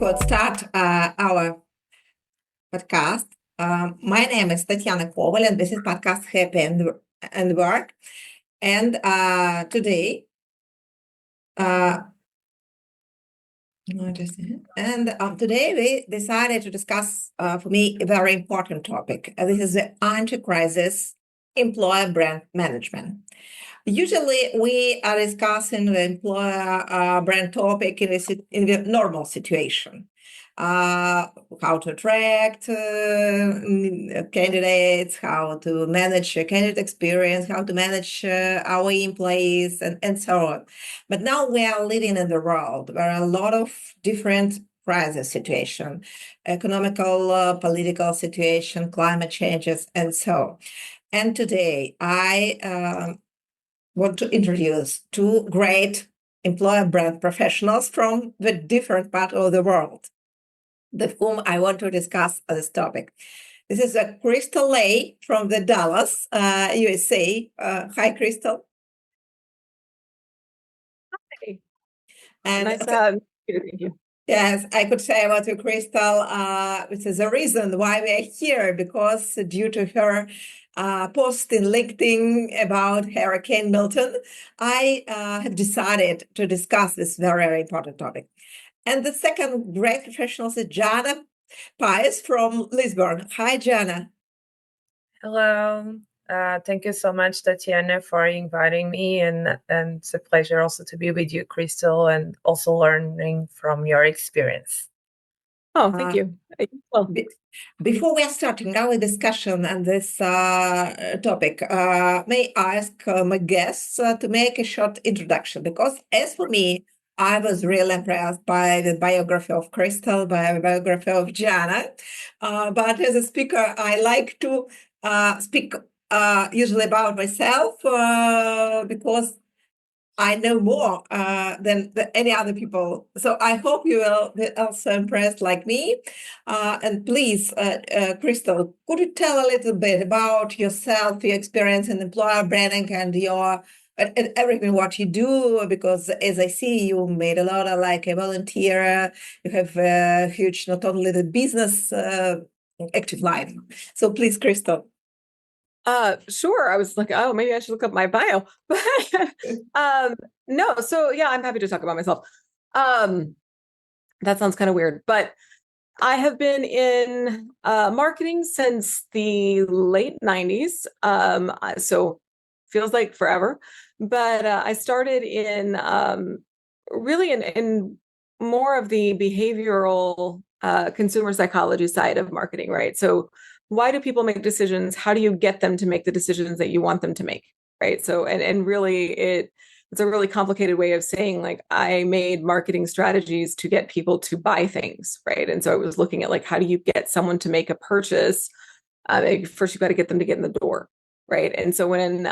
could start our podcast. My name is Tatiana Koval, and this is podcast Happy and Work. And today, today we decided to discuss, for me, a very important topic. This is the anti-crisis employer brand management. Usually, we are discussing the employer brand topic in the normal situation. How to attract candidates, how to manage a candidate experience, how to manage our employees, and so on. But now we are living in the world where a lot of different crisis situation, economical, political situation, climate changes, and so on. And today I want to introduce two great employer brand professionals from the different part of the world, with whom I want to discuss this topic. This is Crystal Lay from the Dallas, USA. Hi, Crystal. Hi. And nice to have you. Thank you. Yes, I could say about you, Crystal, which is the reason why we are here, because due to her post in LinkedIn about Hurricane Milton, I have decided to discuss this very, very important topic. And the second great professional is Joana Pais from Lisbon. Hi, Joana. Hello. Thank you so much, Tatiana, for inviting me, and it's a pleasure also to be with you, Crystal, and also learning from your experience. Oh, thank you. Well, before we are starting our discussion on this topic, may I ask my guests to make a short introduction? Because as for me, I was really impressed by the biography of Crystal, by the biography of Joana. But as a speaker, I like to speak usually about myself because I know more than any other people. So I hope you will be also impressed like me. And please, Crystal, could you tell a little bit about yourself, your experience in employer branding, and and everything what you do? Because as I see, you made a lot of like a volunteer. You have a huge, not only the business active life. So please, Crystal. Sure. I was like, oh, maybe I should look up my bio. No, so yeah, I'm happy to talk about myself. That sounds kind of weird, but I have been in marketing since the late 90s. So feels like forever. But I started in really in more of the behavioral consumer psychology side of marketing, right? So why do people make decisions? How do you get them to make the decisions that you want them to make, right? So, and really it's a really complicated way of saying, like, I made marketing strategies to get people to buy things, right? And so I was looking at, like, how do you get someone to make a purchase? First, you've got to get them to get in the door, right? And so when,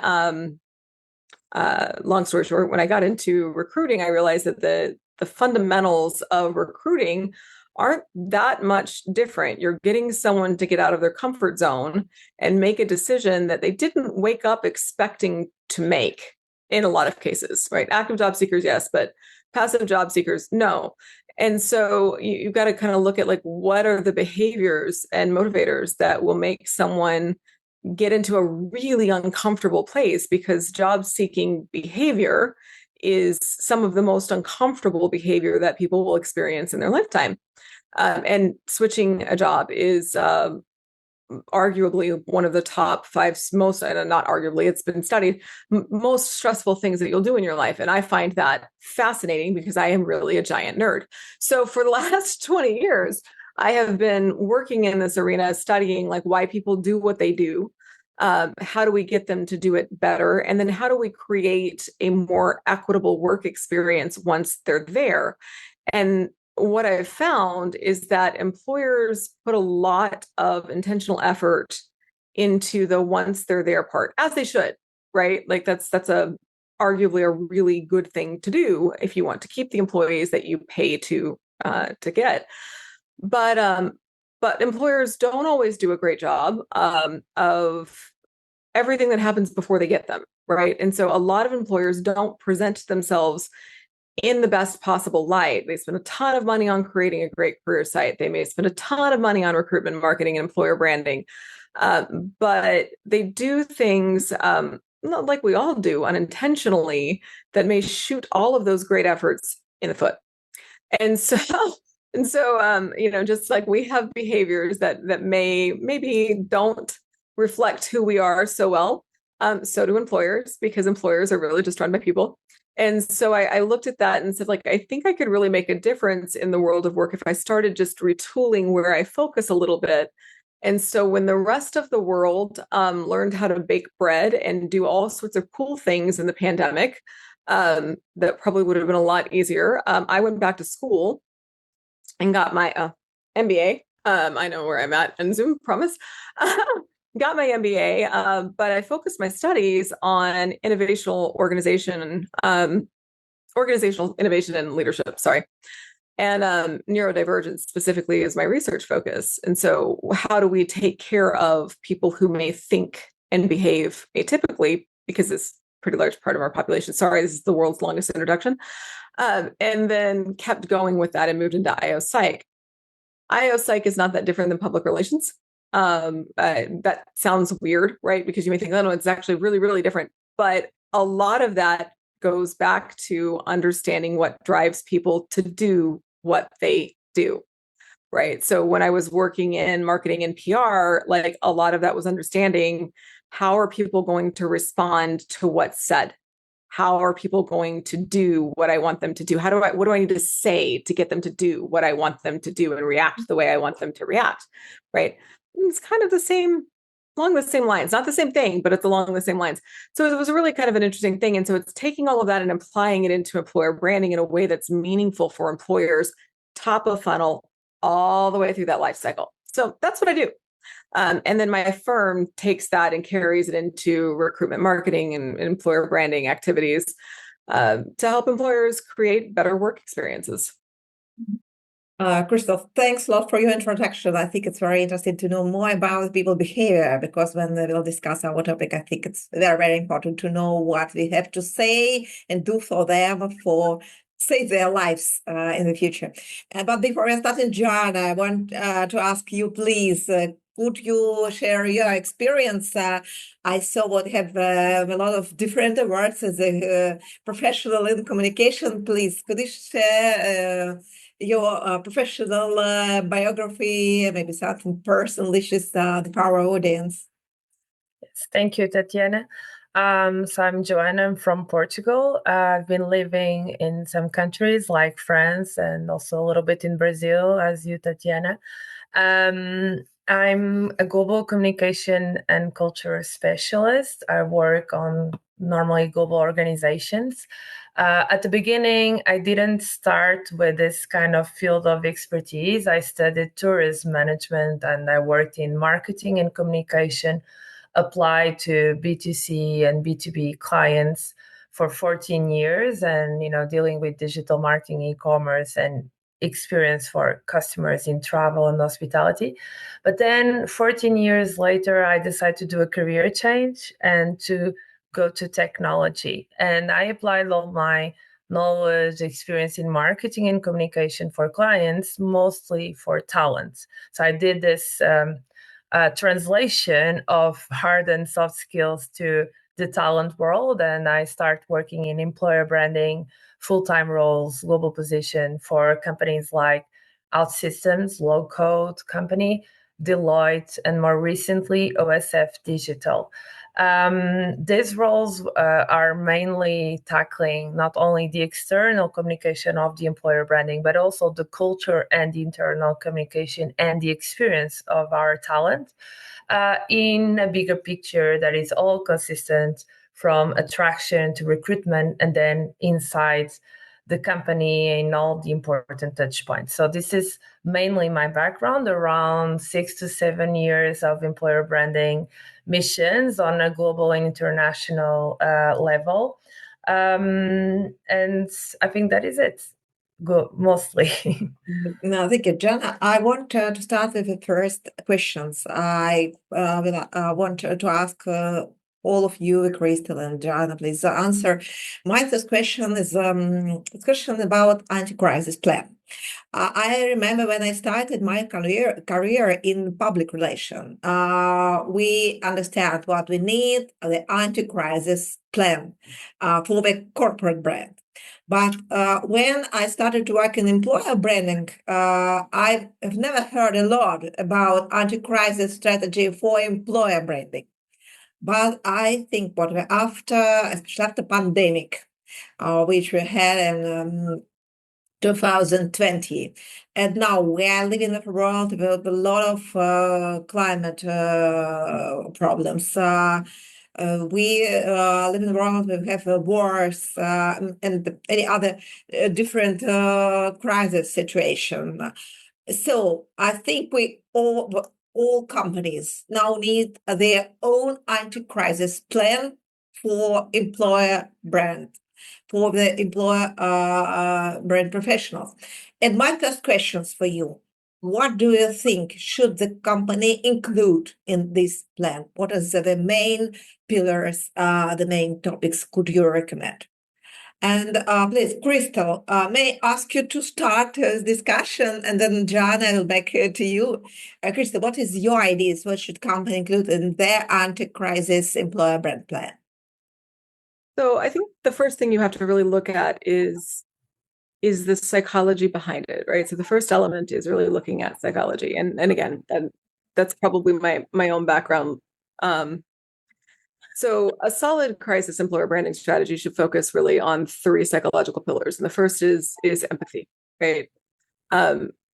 long story short, when I got into recruiting, I realized that the fundamentals of recruiting aren't that much different. You're getting someone to get out of their comfort zone and make a decision that they didn't wake up expecting to make in a lot of cases, right? Active job seekers, yes, but passive job seekers, no. And so you've got to kind of look at, like, what are the behaviors and motivators that will make someone get into a really uncomfortable place, because job seeking behavior is some of the most uncomfortable behavior that people will experience in their lifetime. And switching a job is arguably one of the top 5 most, not arguably, it's been studied, most stressful things that you'll do in your life. And I find that fascinating because I am really a giant nerd. So for the last 20 years, I have been working in this arena, studying, like, why people do what they do. How do we get them to do it better? And then how do we create a more equitable work experience once they're there? And what I've found is that employers put a lot of intentional effort into the once they're there part, as they should, right? Like that's arguably a really good thing to do if you want to keep the employees that you pay to get. But employers don't always do a great job of everything that happens before they get them, right? And so a lot of employers don't present themselves in the best possible light. They spend a ton of money on creating a great career site. They may spend a ton of money on recruitment, marketing, and employer branding. But they do things not like we all do unintentionally that may shoot all of those great efforts in the foot. And so, just like we have behaviors that maybe don't reflect who we are so well, so do employers, because employers are really just run by people. And so I looked at that and said, like, I think I could really make a difference in the world of work if I started just retooling where I focus a little bit. And so when the rest of the world learned how to bake bread and do all sorts of cool things in the pandemic, that probably would have been a lot easier. I went back to school and got my MBA. I know where I'm at on Zoom, promise. Got my MBA, but I focused my studies on organizational innovation and leadership. Sorry. And neurodivergence specifically is my research focus. And so how do we take care of people who may think and behave atypically, because it's a pretty large part of our population. Sorry, this is the world's longest introduction. And then kept going with that and moved into IO Psych. IO Psych is not that different than public relations. That sounds weird, right? Because you may think, oh no, it's actually really, really different. But a lot of that goes back to understanding what drives people to do what they do, right? So when I was working in marketing and PR, like a lot of that was understanding how are people going to respond to what's said? How are people going to do what I want them to do? What do I need to say to get them to do what I want them to do and react the way I want them to react, right? It's kind of along the same lines, not the same thing, but it's along the same lines. So it was really kind of an interesting thing. And so it's taking all of that and applying it into employer branding in a way that's meaningful for employers, top of funnel, all the way through that life cycle. So that's what I do. And then my firm takes that and carries it into recruitment marketing and employer branding activities to help employers create better work experiences. Crystal, thanks a lot for your introduction. I think it's very interesting to know more about people's behavior, because when we will discuss our topic, I think it's very, very important to know what we have to say and do for them for save their lives in the future. But before I start, Joana, I want to ask you, please, could you share your experience? I saw what have a lot of different awards as a professional in communication. Please, could you share your professional biography, maybe something personal, wishes for our audience? Yes, thank you, Tatiana. So I'm Joana, I'm from Portugal. I've been living in some countries like France and also a little bit in Brazil, as you, Tatiana. I'm a global communication and culture specialist. I work on normally global organizations. At the beginning, I didn't start with this kind of field of expertise. I studied tourism management and I worked in marketing and communication, applied to B2C and B2B clients for 14 years and, dealing with digital marketing, e-commerce, and experience for customers in travel and hospitality. But then 14 years later, I decided to do a career change and to go to technology. And I applied all my knowledge, experience in marketing and communication for clients, mostly for talent. So I did this translation of hard and soft skills to the talent world. And I start working in employer branding, full-time roles, global position for companies like OutSystems, low code company, Deloitte, and more recently, OSF Digital. These roles are mainly tackling not only the external communication of the employer branding, but also the culture and the internal communication and the experience of our talent in a bigger picture that is all consistent from attraction to recruitment and then inside the company in all the important touch points. So this is mainly my background, around 6 to 7 years of employer branding missions on a global and international level. And I think that is it, mostly. No, thank you, John. I want to start with the first questions. I want to ask all of you, Crystal and Joana, please answer. My first question is a question about anti-crisis plan. I remember when I started my career in public relation, we understand what we need, the anti-crisis plan for the corporate brand. But when I started to work in employer branding, I have never heard a lot about anti-crisis strategy for employer branding. But I think what we're after, especially after pandemic, which we had in 2020. And now we are living in a world with a lot of climate problems. We live in a world where we have wars and any other different crisis situation. So I think we all companies now need their own anti-crisis plan for employer brand, for the employer brand professionals. And my first questions for you: what do you think should the company include in this plan? What is the main pillars, the main topics could you recommend? And please, Crystal, may I ask you to start this discussion, and then Joanna, I'll back to you. Crystal, what is your ideas? What should company include in their anti-crisis employer brand plan? So I think the first thing you have to really look at is the psychology behind it, right? So the first element is really looking at psychology, and again, that's probably my own background. So a solid crisis employer branding strategy should focus really on 3 psychological pillars. And the first is empathy, right?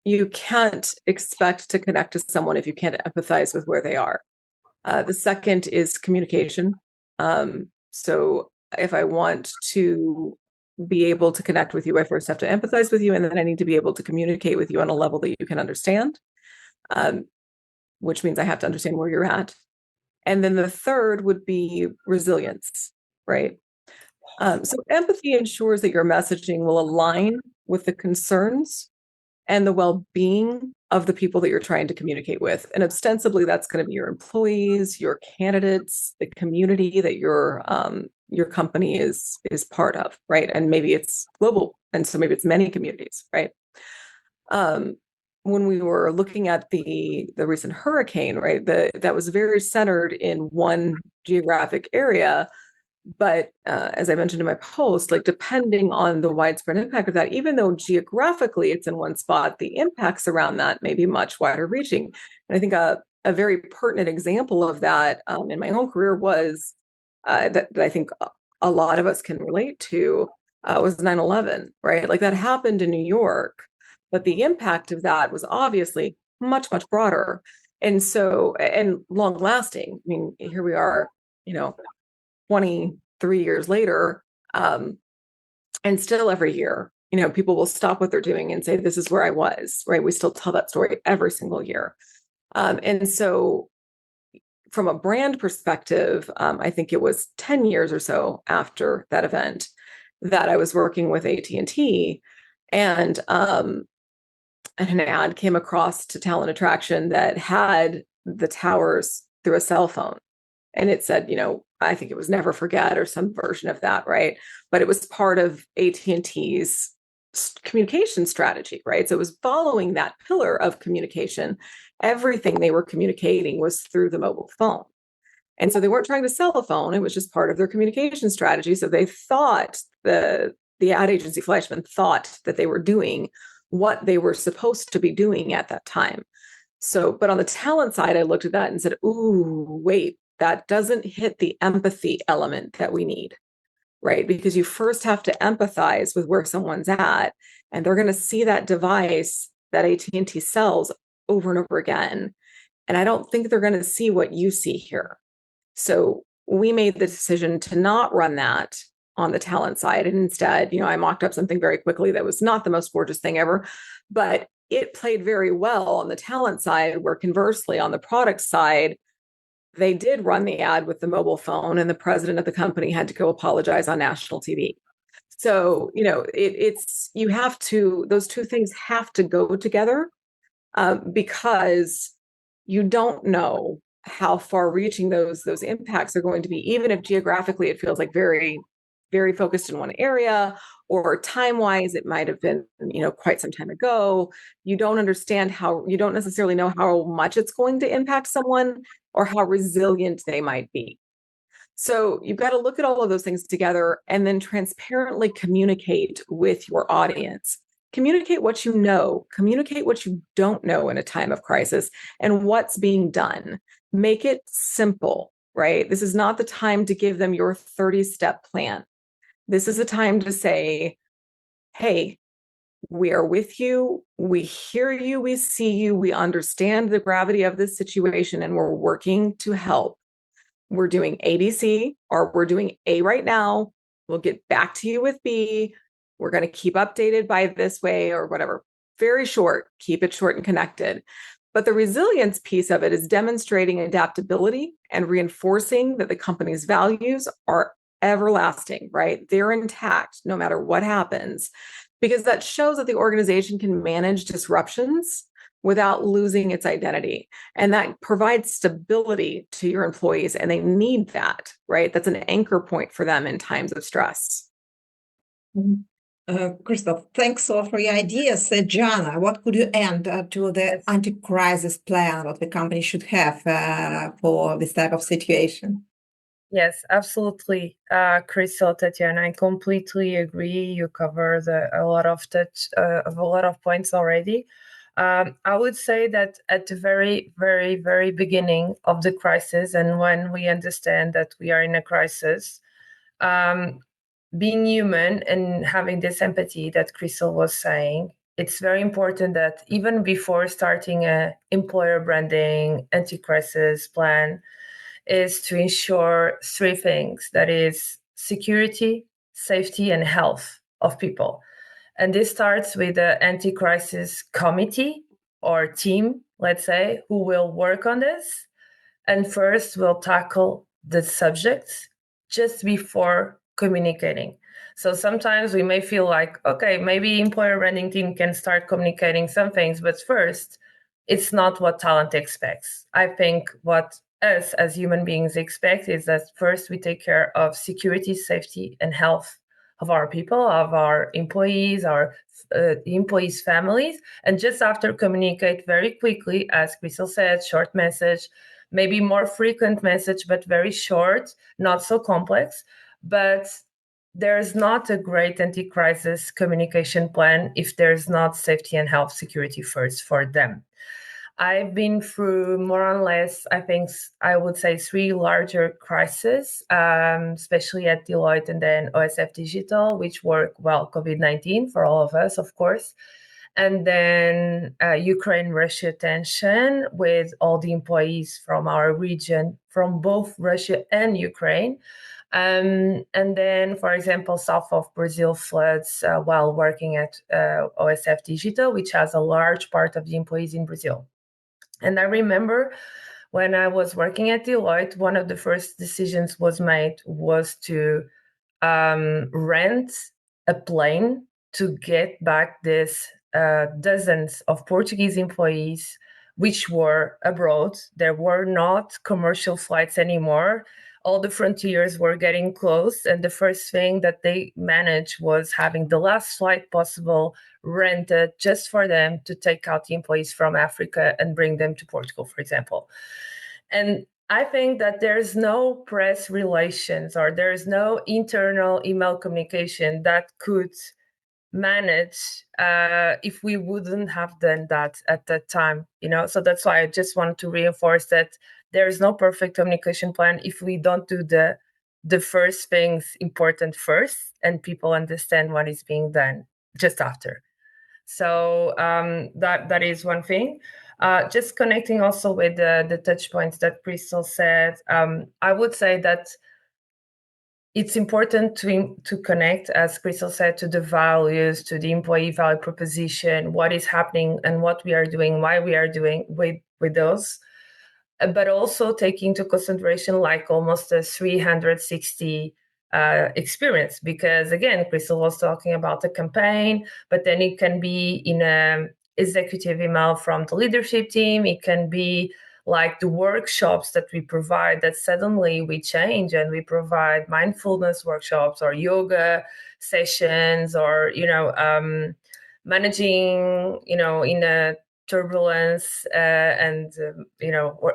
You can't expect to connect to someone if you can't empathize with where they are. The second is communication. So if I want to be able to connect with you, I first have to empathize with you, and then I need to be able to communicate with you on a level that you can understand, which means I have to understand where you're at. And then the third would be resilience, right? So empathy ensures that your messaging will align with the concerns and the well-being of the people that you're trying to communicate with. And ostensibly, that's going to be your employees, your candidates, the community that your company is part of, right? And maybe it's global, and so maybe it's many communities, right? When we were looking at the recent hurricane, right, that was very centered in one geographic area. But as I mentioned in my post, like depending on the widespread impact of that, even though geographically it's in one spot, the impacts around that may be much wider reaching. And I think a very pertinent example of that in my own career was that I think a lot of us can relate to was 9/11, right? Like that happened in New York, but the impact of that was obviously much, much broader. And so, and long lasting. I mean, here we are, 23 years later, and still every year, people will stop what they're doing and say, this is where I was, right? We still tell that story every single year. And so from a brand perspective, I think it was 10 years or so after that event that I was working with AT&T, and an ad came across to talent attraction that had the towers through a cell phone. And it said, I think it was never forget or some version of that, right? But it was part of AT&T's communication strategy, right? So it was following that pillar of communication. Everything they were communicating was through the mobile phone. And so they weren't trying to sell a phone. It was just part of their communication strategy. So they thought, the ad agency Fleischman thought that they were doing what they were supposed to be doing at that time. So, but on the talent side, I looked at that and said, ooh, wait, that doesn't hit the empathy element that we need, right? Because you first have to empathize with where someone's at, and they're going to see that device that AT&T sells over and over again. And I don't think they're going to see what you see here. So we made the decision to not run that on the talent side. And instead, I mocked up something very quickly that was not the most gorgeous thing ever, but it played very well on the talent side, where conversely, on the product side, they did run the ad with the mobile phone, and the president of the company had to go apologize on national TV. So, you have to, those two things have to go together, because you don't know how far reaching those impacts are going to be, even if geographically it feels like very, very focused in one area, or time-wise, it might have been, quite some time ago. You don't necessarily know how much it's going to impact someone or how resilient they might be. So you've got to look at all of those things together and then transparently communicate with your audience. Communicate what you know, communicate what you don't know in a time of crisis, and what's being done. Make it simple, right? This is not the time to give them your 30-step plan. This is a time to say, hey, we are with you. We hear you. We see you. We understand the gravity of this situation, and we're working to help. We're doing ABC, or we're doing A right now. We'll get back to you with B. We're going to keep updated by this way, or whatever. Very short, keep it short and connected. But the resilience piece of it is demonstrating adaptability and reinforcing that the company's values are everlasting, right? They're intact no matter what happens, because that shows that the organization can manage disruptions without losing its identity. And that provides stability to your employees, and they need that, right? That's an anchor point for them in times of stress. Christoph, thanks all for your ideas. Joana, what could you add to the anti-crisis plan, what the company should have for this type of situation? Yes, absolutely. Crystal, Tatiana, I completely agree. You covered a lot of points already. I would say that at the very, very, very beginning of the crisis, and when we understand that we are in a crisis, being human and having this empathy that Crystal was saying, it's very important that even before starting a employer branding anti-crisis plan, is to ensure three things. That is security, safety, and health of people. And this starts with the anti-crisis committee or team, let's say, who will work on this. And first will tackle the subjects just before communicating. So sometimes we may feel like, okay, maybe employer branding team can start communicating some things, but first, it's not what talent expects. I think what us as human beings expect is that first we take care of security, safety, and health of our people, of our employees, our employees' families, and just after communicate very quickly, as Crystal said, short message, maybe more frequent message, but very short, not so complex. But there's not a great anti-crisis communication plan if there's not safety and health security first for them. I've been through more or less, I think I would say 3 larger crises, especially at Deloitte and then OSF Digital, which were, COVID-19 for all of us, of course. And then Ukraine-Russia tension with all the employees from our region, from both Russia and Ukraine. And then, for example, south of Brazil floods while working at OSF Digital, which has a large part of the employees in Brazil. And I remember when I was working at Deloitte, one of the first decisions was to rent a plane to get back this dozens of Portuguese employees which were abroad. There were not commercial flights anymore. All the frontiers were getting closed, and the first thing that they managed was having the last flight possible rented just for them to take out the employees from Africa and bring them to Portugal, for example. And I think that there's no press relations or there's no internal email communication that could manage if we wouldn't have done that at that time, So that's why I just want to reinforce that there is no perfect communication plan if we don't do the first things important first and people understand what is being done just after. So that is one thing. Just connecting also with the touch points that Crystal said, I would say that it's important to connect, as Crystal said, to the values, to the employee value proposition, what is happening and what we are doing, why we are doing with those. But also taking into consideration like almost a 360 experience, because again, Crystal was talking about the campaign, but then it can be in a executive email from the leadership team. It can be like the workshops that we provide, that suddenly we change and we provide mindfulness workshops or yoga sessions, or managing in a turbulence, and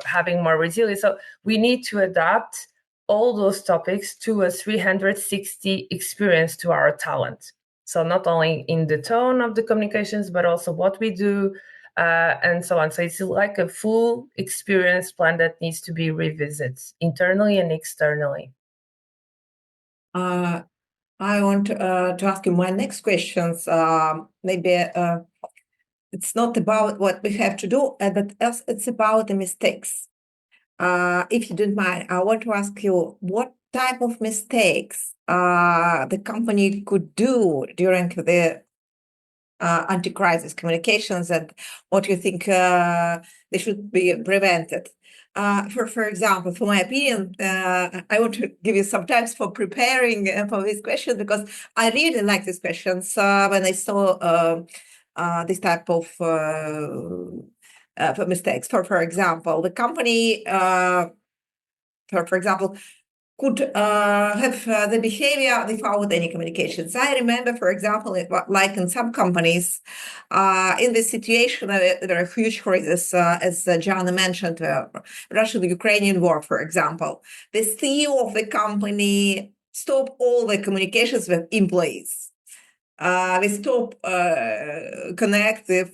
having more resilience. So we need to adapt all those topics to a 360 experience to our talent. So not only in the tone of the communications, but also what we do, and so on. So it's like a full experience plan that needs to be revisited internally and externally. I want to ask you my next questions. Maybe it's not about what we have to do, but it's about the mistakes. If you don't mind, I want to ask you what type of mistakes the company could do during the anti-crisis communications, and what you think they should be prevented. For example, for my opinion, I want to give you some time for preparing for this question, because I really like these questions when I saw this type of for mistakes. For example, the company, for example, could have the behavior without any communications. I remember, for example, like in some companies, in this situation, there are huge crises, as Joana mentioned, Russian-Ukrainian war, for example. The CEO of the company stopped all the communications with employees. We stop connect with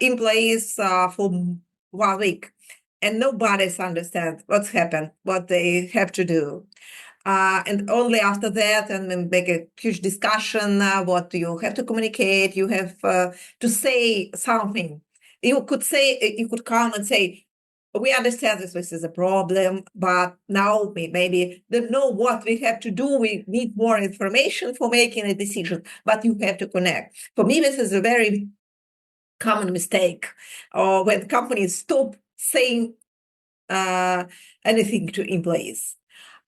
employees for 1 week, and nobody understands what's happened, what they have to do. And only after that, and then make a huge discussion, what you have to communicate, you have to say something. You could come and say, we understand this is a problem, but now we maybe don't know what we have to do. We need more information for making a decision, but you have to connect. For me, this is a very common mistake, or when companies stop saying anything to employees.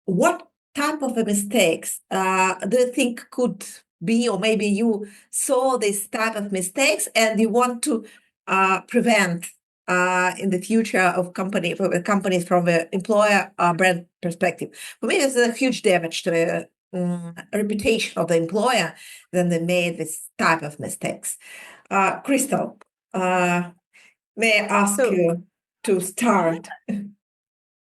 What type of mistakes do you think could be, or maybe you saw this type of mistakes and you want to prevent in the future of companies from the employer brand perspective? For me, it's a huge damage to the reputation of the employer when they made this type of mistakes. Crystal, may I ask you to start?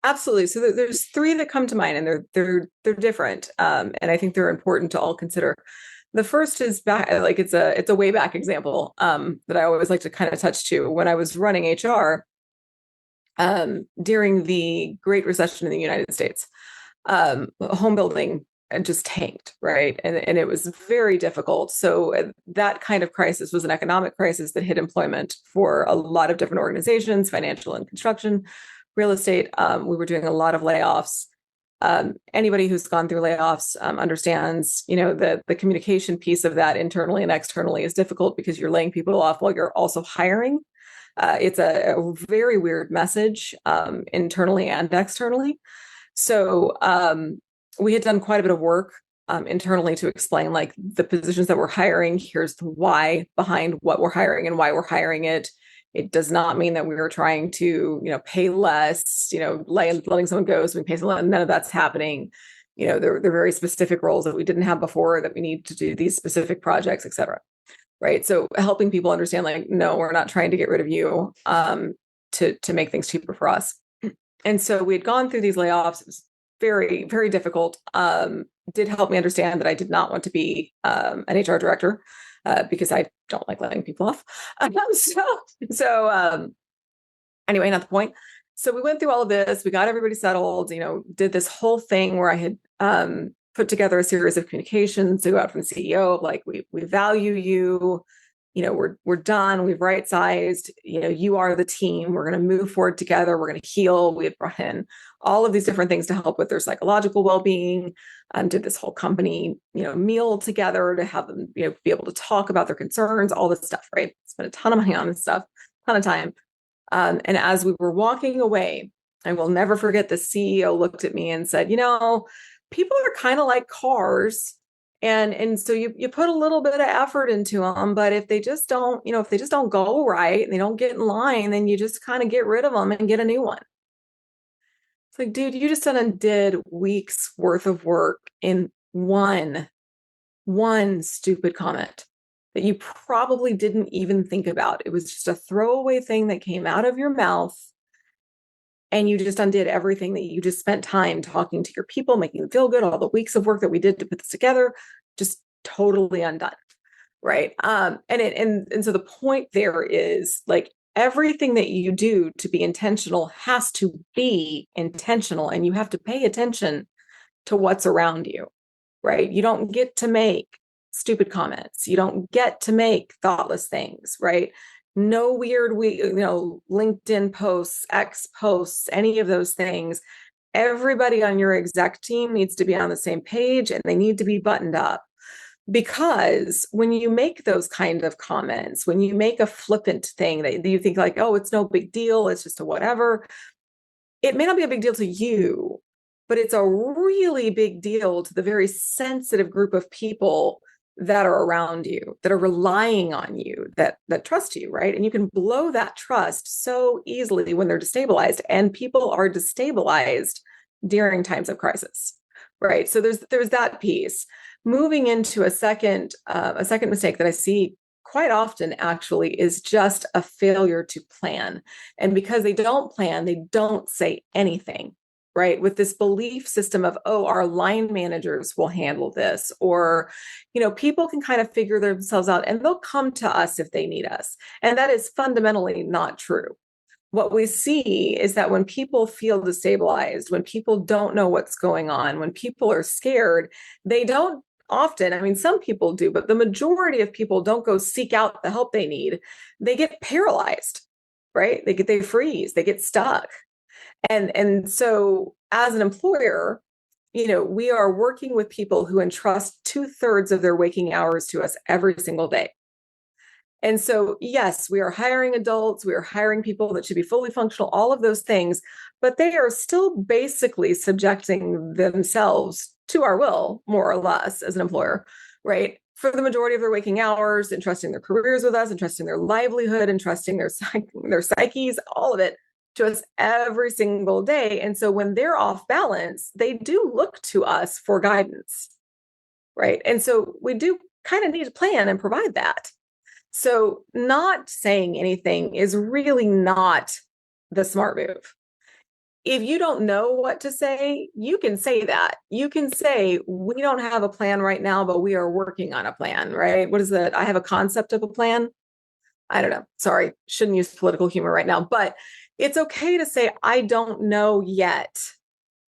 Absolutely. So there's three that come to mind, and they're different, and I think they're important to all consider. The first is back, like it's a way back example that I always like to kind of touch to. When I was running HR during the Great Recession in the United States, home building just tanked, right? And it was very difficult. So that kind of crisis was an economic crisis that hit employment for a lot of different organizations, financial and construction, real estate. We were doing a lot of layoffs. Anybody who's gone through layoffs understands, the communication piece of that internally and externally is difficult because you're laying people off while you're also hiring. It's a very weird message internally and externally. So we had done quite a bit of work internally to explain, like, the positions that we're hiring. Here's the why behind what we're hiring and why we're hiring it. It does not mean that we were trying to, pay less, letting someone go so we pay less. None of that's happening. They're very specific roles that we didn't have before, that we need to do these specific projects, et cetera. Right. So helping people understand, like, no, we're not trying to get rid of you to make things cheaper for us. And so we had gone through these layoffs. It was very, very difficult. Did help me understand that I did not want to be an HR director. Because I don't like letting people off. Anyway, not the point. So we went through all of this. We got everybody settled, did this whole thing where I had put together a series of communications to go out from the CEO, like, we value you, we're done. We've right-sized, you are the team. We're going to move forward together. We're going to heal. We had brought in all of these different things to help with their psychological well-being. Did this whole company, meal together to have them, be able to talk about their concerns, all this stuff, right? Spent a ton of money on this stuff, ton of time. And as we were walking away, I will never forget, the CEO looked at me and said, people are kind of like cars. And so you put a little bit of effort into them, but if they just don't, if they just don't go right and they don't get in line, then you just kind of get rid of them and get a new one. It's like, dude, you just undid weeks worth of work in one stupid comment that you probably didn't even think about. It was just a throwaway thing that came out of your mouth, and you just undid everything that you just spent time talking to your people, making them feel good, all the weeks of work that we did to put this together, just totally undone. Right. And so the point there is like everything that you do to be intentional has to be intentional, and you have to pay attention to what's around you. Right. You don't get to make stupid comments. You don't get to make thoughtless things. Right. No weird, LinkedIn posts, X posts, any of those things. Everybody on your exec team needs to be on the same page, and they need to be buttoned up. Because when you make those kind of comments, when you make a flippant thing that you think like, oh, it's no big deal, it's just a whatever, it may not be a big deal to you, but it's a really big deal to the very sensitive group of people that are around you, that are relying on you, that trust you, right? And you can blow that trust so easily when they're destabilized, and people are destabilized during times of crisis, right? So there's that piece. Moving into a second mistake that I see quite often actually is just a failure to plan. And because they don't plan, they don't say anything, right? With this belief system of, oh, our line managers will handle this, or, people can kind of figure themselves out and they'll come to us if they need us. And that is fundamentally not true. What we see is that when people feel destabilized, when people don't know what's going on, when people are scared, they don't often, I mean, some people do, but the majority of people don't go seek out the help they need. They get paralyzed, right? They freeze, they get stuck. And so as an employer, we are working with people who entrust 2/3 of their waking hours to us every single day. And so, yes, we are hiring adults, we are hiring people that should be fully functional, all of those things, but they are still basically subjecting themselves to our will, more or less, as an employer, right? For the majority of their waking hours, entrusting their careers with us, entrusting their livelihood, entrusting their psyches, all of it to us every single day. And so when they're off balance, they do look to us for guidance, right? And so we do kind of need to plan and provide that. So not saying anything is really not the smart move. If you don't know what to say, you can say that. You can say, we don't have a plan right now, but we are working on a plan, right? What is that? I have a concept of a plan. I don't know. Sorry, shouldn't use political humor right now, but it's okay to say, I don't know yet,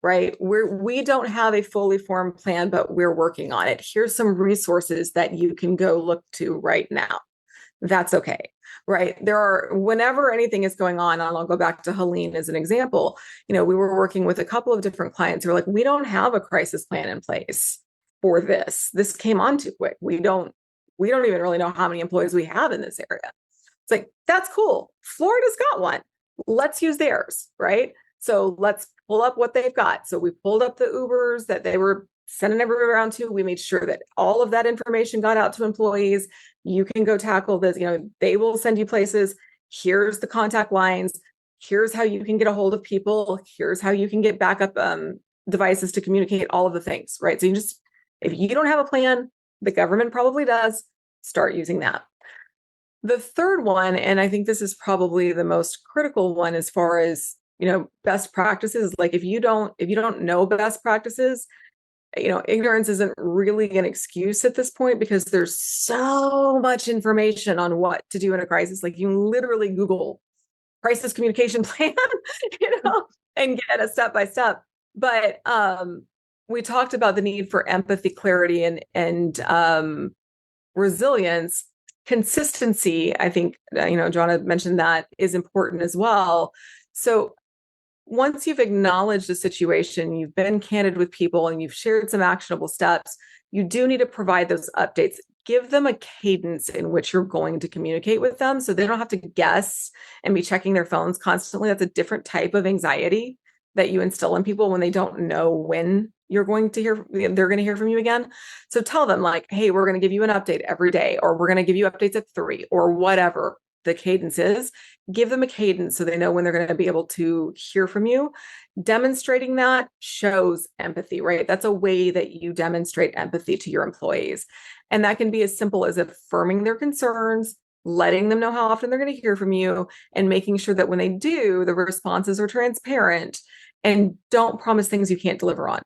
right? We don't have a fully formed plan, but we're working on it. Here's some resources that you can go look to right now. That's okay, right? Whenever anything is going on, and I'll go back to Helene as an example, we were working with a couple of different clients who are like, we don't have a crisis plan in place for this. This came on too quick. We don't even really know how many employees we have in this area. It's like, that's cool. Florida's got one. Let's use theirs, right? So let's pull up what they've got. So we pulled up the Ubers that they were sending everybody around to. We made sure that all of that information got out to employees. You can go tackle this. They will send you places. Here's the contact lines. Here's how you can get a hold of people. Here's how you can get backup devices to communicate, all of the things, right? So if you don't have a plan, the government probably does, start using that. The third one, and I think this is probably the most critical one as far as, best practices, like if you don't know best practices, ignorance isn't really an excuse at this point, because there's so much information on what to do in a crisis. Like you can literally Google crisis communication plan, and get a step-by-step. But we talked about the need for empathy, clarity, and resilience. Consistency, I think, Joana mentioned that, is important as well. So once you've acknowledged the situation, you've been candid with people, and you've shared some actionable steps, you do need to provide those updates. Give them a cadence in which you're going to communicate with them, so they don't have to guess and be checking their phones constantly. That's a different type of anxiety that you instill in people when they don't know when they're going to hear from you again. So tell them like, hey, we're going to give you an update every day, or we're going to give you updates at 3, or whatever. the cadence is, give them a cadence so they know when they're going to be able to hear from you. Demonstrating that shows empathy, right? That's a way that you demonstrate empathy to your employees. And that can be as simple as affirming their concerns, letting them know how often they're going to hear from you, and making sure that when they do, the responses are transparent and don't promise things you can't deliver on,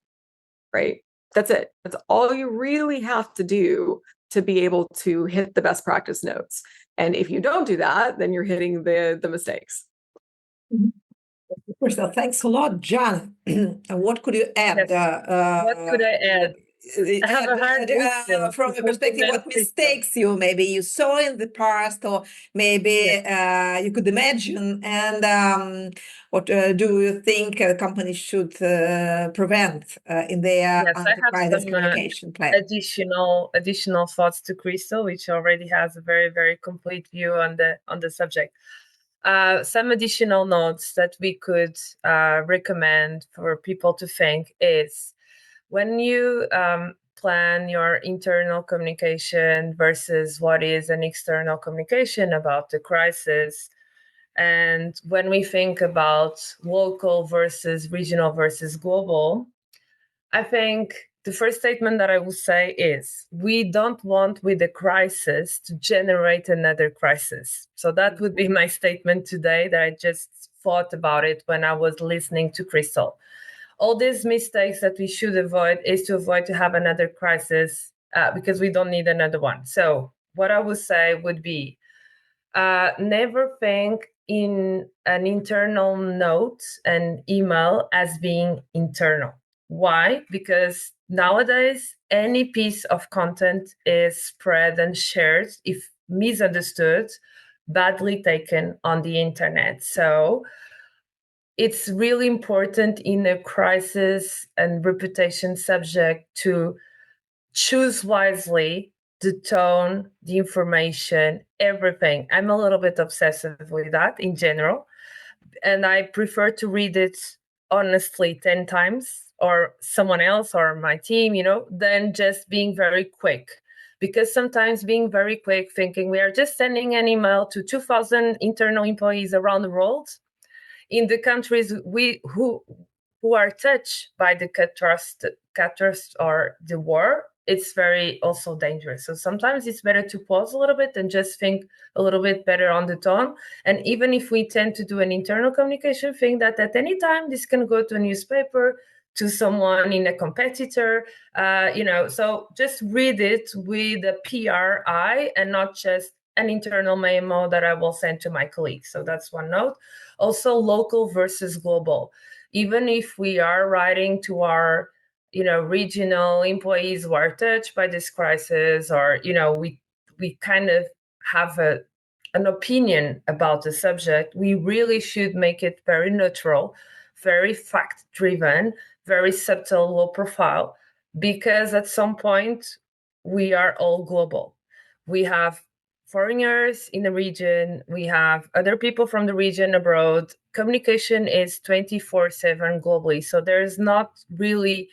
right? That's it. That's all you really have to do to be able to hit the best practice notes. And if you don't do that, then you're hitting the mistakes. First of all, thanks a lot, John. And what could you add? Yes. What could I add? I have a hard question From a perspective, what mistakes you saw in the past, or maybe you could imagine, and what do you think companies should prevent in their crisis communication plan? Additional thoughts to Crystal, which already has a very, very complete view on the subject. Some additional notes that we could recommend for people to think is, when you plan your internal communication versus what is an external communication about the crisis, and when we think about local versus regional versus global, I think the first statement that I will say is, we don't want with the crisis to generate another crisis. So that would be my statement today, that I just thought about it when I was listening to Crystal. All these mistakes that we should avoid is to avoid to have another crisis, because we don't need another one. So what I would say would be, never think in an internal note and email as being internal. Why? Because nowadays, any piece of content is spread and shared, if misunderstood, badly taken on the internet. So it's really important in a crisis and reputation subject to choose wisely the tone, the information, everything. I'm a little bit obsessive with that in general, and I prefer to read it honestly 10 times, or someone else or my team, than just being very quick. Because sometimes being very quick, thinking we are just sending an email to 2,000 internal employees around the world, in the countries who are touched by the catastrophe or the war, it's very also dangerous. So sometimes it's better to pause a little bit and just think a little bit better on the tone. And even if we tend to do an internal communication thing, that at any time this can go to a newspaper, to someone in a competitor, so just read it with a PR eye and not just an internal memo that I will send to my colleagues. So that's one note. Also, local versus global. Even if we are writing to our, regional employees who are touched by this crisis, or, we kind of have an opinion about the subject, we really should make it very neutral, very fact-driven, very subtle, low profile, because at some point we are all global. We have foreigners in the region, we have other people from the region abroad. Communication is 24/7 globally. So there's not really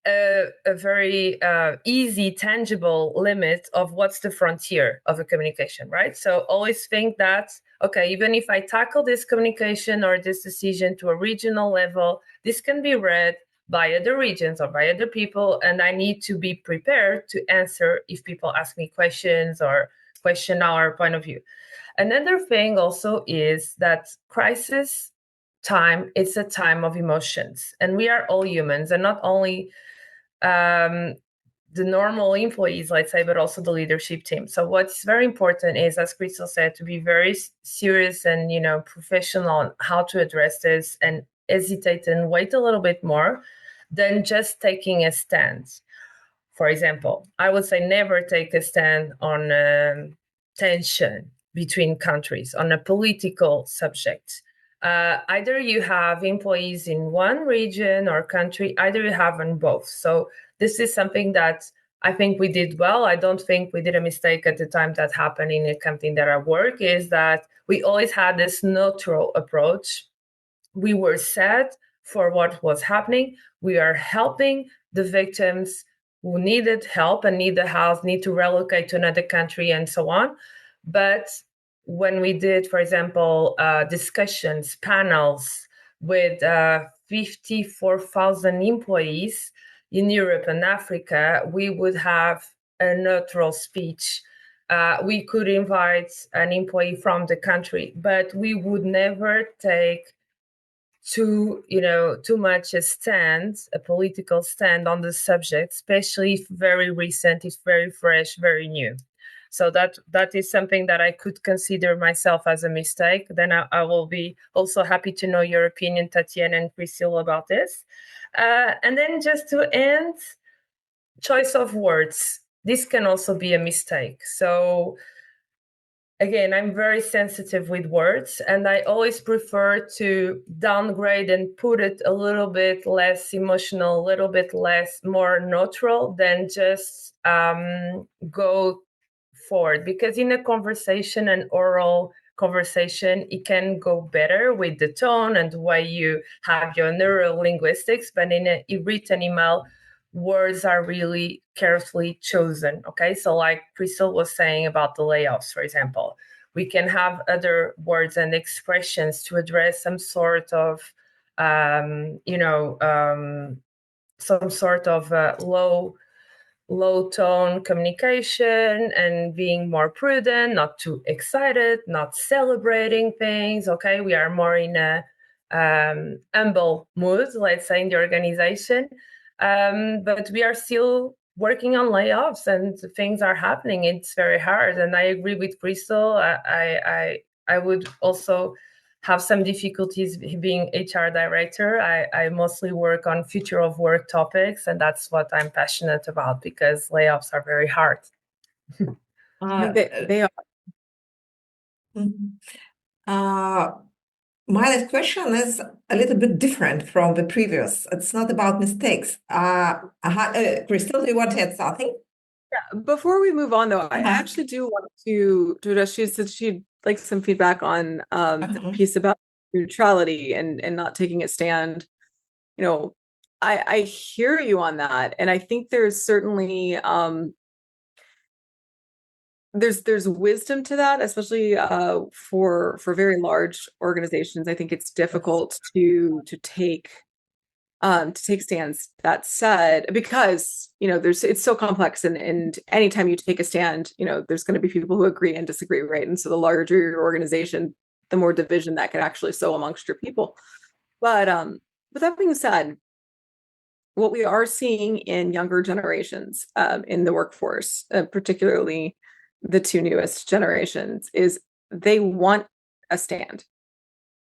a very easy, tangible limit of what's the frontier of a communication, right? So always think that, okay, even if I tackle this communication or this decision to a regional level, this can be read by other regions or by other people, and I need to be prepared to answer if people ask me questions or question our point of view. Another thing also is that crisis time, it's a time of emotions, and we are all humans, and not only the normal employees, let's say, but also the leadership team. So what's very important is, as Crystal said, to be very serious and, professional on how to address this, and hesitate and wait a little bit more than just taking a stand. For example, I would say never take a stand on tension between countries on a political subject. Either you have employees in one region or country, either you have in both. So this is something that I think we did well. I don't think we did a mistake at the time that happened in a company that I work, is that we always had this neutral approach. We were sad for what was happening. We are helping the victims who needed help and need the house, need to relocate to another country and so on. But when we did, for example, discussions, panels with 54,000 employees in Europe and Africa, we would have a neutral speech. We could invite an employee from the country, but we would never take too much a political stand on the subject, especially if very recent, it's very fresh, very new. So that is something that I could consider myself as a mistake. Then I will be also happy to know your opinion, Tatiana and Priscilla, about this. And then just to end, choice of words. This can also be a mistake. So again, I'm very sensitive with words, and I always prefer to downgrade and put it a little bit less emotional, a little bit more neutral than just go forward. Because in a conversation, an oral conversation, it can go better with the tone and the way you have your neuro linguistics, but in a written email, words are really carefully chosen. Okay, so like Priscilla was saying about the layoffs, for example, we can have other words and expressions to address some sort of low tone communication and being more prudent, not too excited, not celebrating things. Okay, we are more in a humble mood, let's say, in the organization. But we are still working on layoffs and things are happening. It's very hard. And I agree with Crystal. I would also have some difficulties being HR director. I mostly work on future of work topics, and that's what I'm passionate about because layoffs are very hard. They are. My last question is a little bit different from the previous. It's not about mistakes. Crystal, do you want to add something? Yeah. Before we move on, though, I actually do want to address. She said she'd like some feedback on the piece about neutrality and not taking a stand. I hear you on that, and I think there's certainly there's wisdom to that, especially for very large organizations. I think it's difficult to take stands. That said, because it's so complex, and anytime you take a stand, there's going to be people who agree and disagree, right? And so the larger your organization, the more division that could actually sow amongst your people. But with that being said, what we are seeing in younger generations in the workforce, particularly the two newest generations, is they want a stand,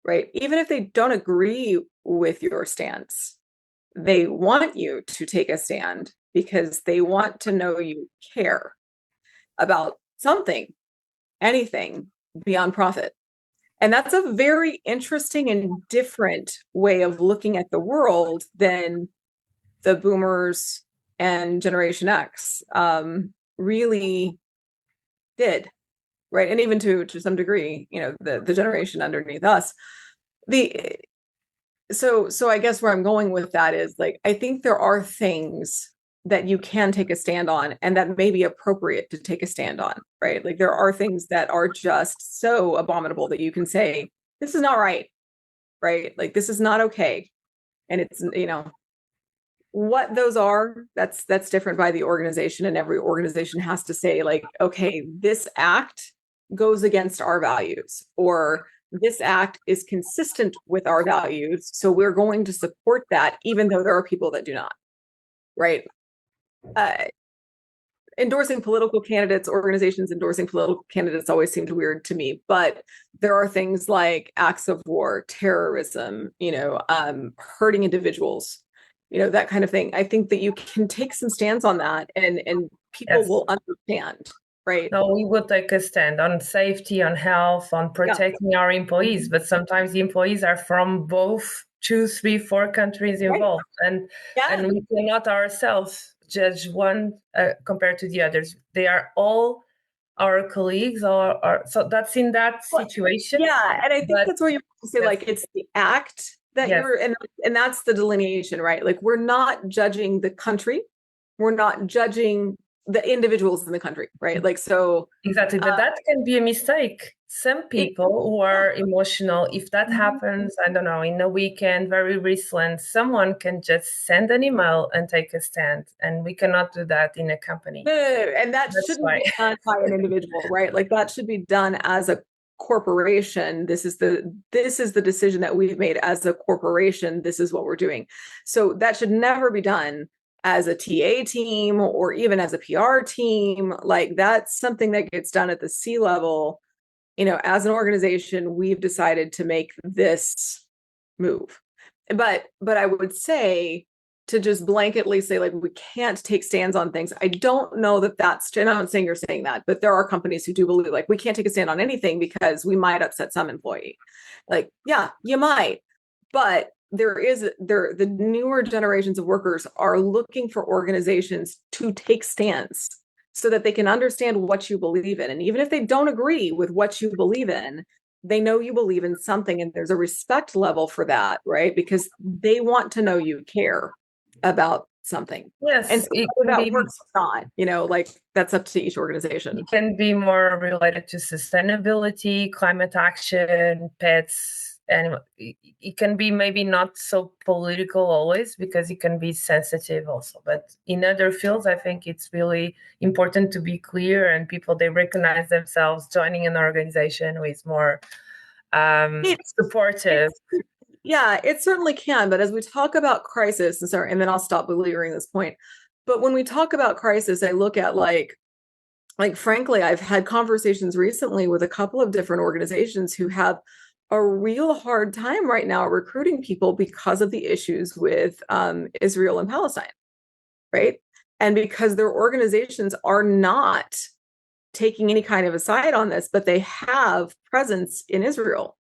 right? Even if they don't agree with your stance, they want you to take a stand because they want to know you care about something, anything beyond profit. And that's a very interesting and different way of looking at the world than the boomers and Generation X really did, right? And even to some degree, the generation underneath us. So I guess where I'm going with that is, like, I think there are things that you can take a stand on and that may be appropriate to take a stand on, right? Like, there are things that are just so abominable that you can say, this is not right, right? Like, this is not okay. And it's, what those are, that's different by the organization, and every organization has to say, like, okay, this act goes against our values, or this act is consistent with our values, so we're going to support that even though there are people that do not, right? Endorsing political candidates, organizations endorsing political candidates always seemed weird to me, but there are things like acts of war, terrorism, hurting individuals, that kind of thing. I think that you can take some stands on that, and people Yes. will understand, right? No, we would take a stand on safety, on health, on protecting our employees, but sometimes the employees are from both 2, 3, 4 countries involved, and we cannot ourselves judge one compared to the others. They are all our colleagues, or so that's in that situation. Yeah, and I think that's where you say, like, it's the act that you're, and that's the delineation, right? Like, we're not judging the country, we're not judging the individuals in the country, right? Like, so exactly, but that can be a mistake. some people who are emotional, if that happens, I don't know, in a weekend, very recent, someone can just send an email and take a stand, and we cannot do that in a company. No, and that That's shouldn't why. be done by an individual, right? Like that should be done as a corporation. This is the decision that we've made as a corporation. This is what we're doing. So that should never be done as a TA team or even as a PR team. Like that's something that gets done at the C level. You know, as an organization, we've decided to make this move. But I would say to just blanketly say like we can't take stands on things. I don't know that that's, and I'm not saying you're saying that, but there are companies who do believe like we can't take a stand on anything because we might upset some employee. Like, yeah, you might, but the newer generations of workers are looking for organizations to take stands so that they can understand what you believe in. And even if they don't agree with what you believe in, they know you believe in something and there's a respect level for that, right? Because they want to know you care about something. Yes, and so that works or not, you know, like that's up to each organization. It can be more related to sustainability, climate action, pets, and it can be maybe not so political always because it can be sensitive also. But in other fields, I think it's really important to be clear and people, they recognize themselves joining an organization who is more supportive. Yeah, it certainly can. But as we talk about crisis, and then I'll stop belaboring this point. But when we talk about crisis, I look at like frankly, I've had conversations recently with a couple of different organizations who have a real hard time right now recruiting people because of the issues with Israel and Palestine, right? And because their organizations are not taking any kind of a side on this, but they have presence in Israel.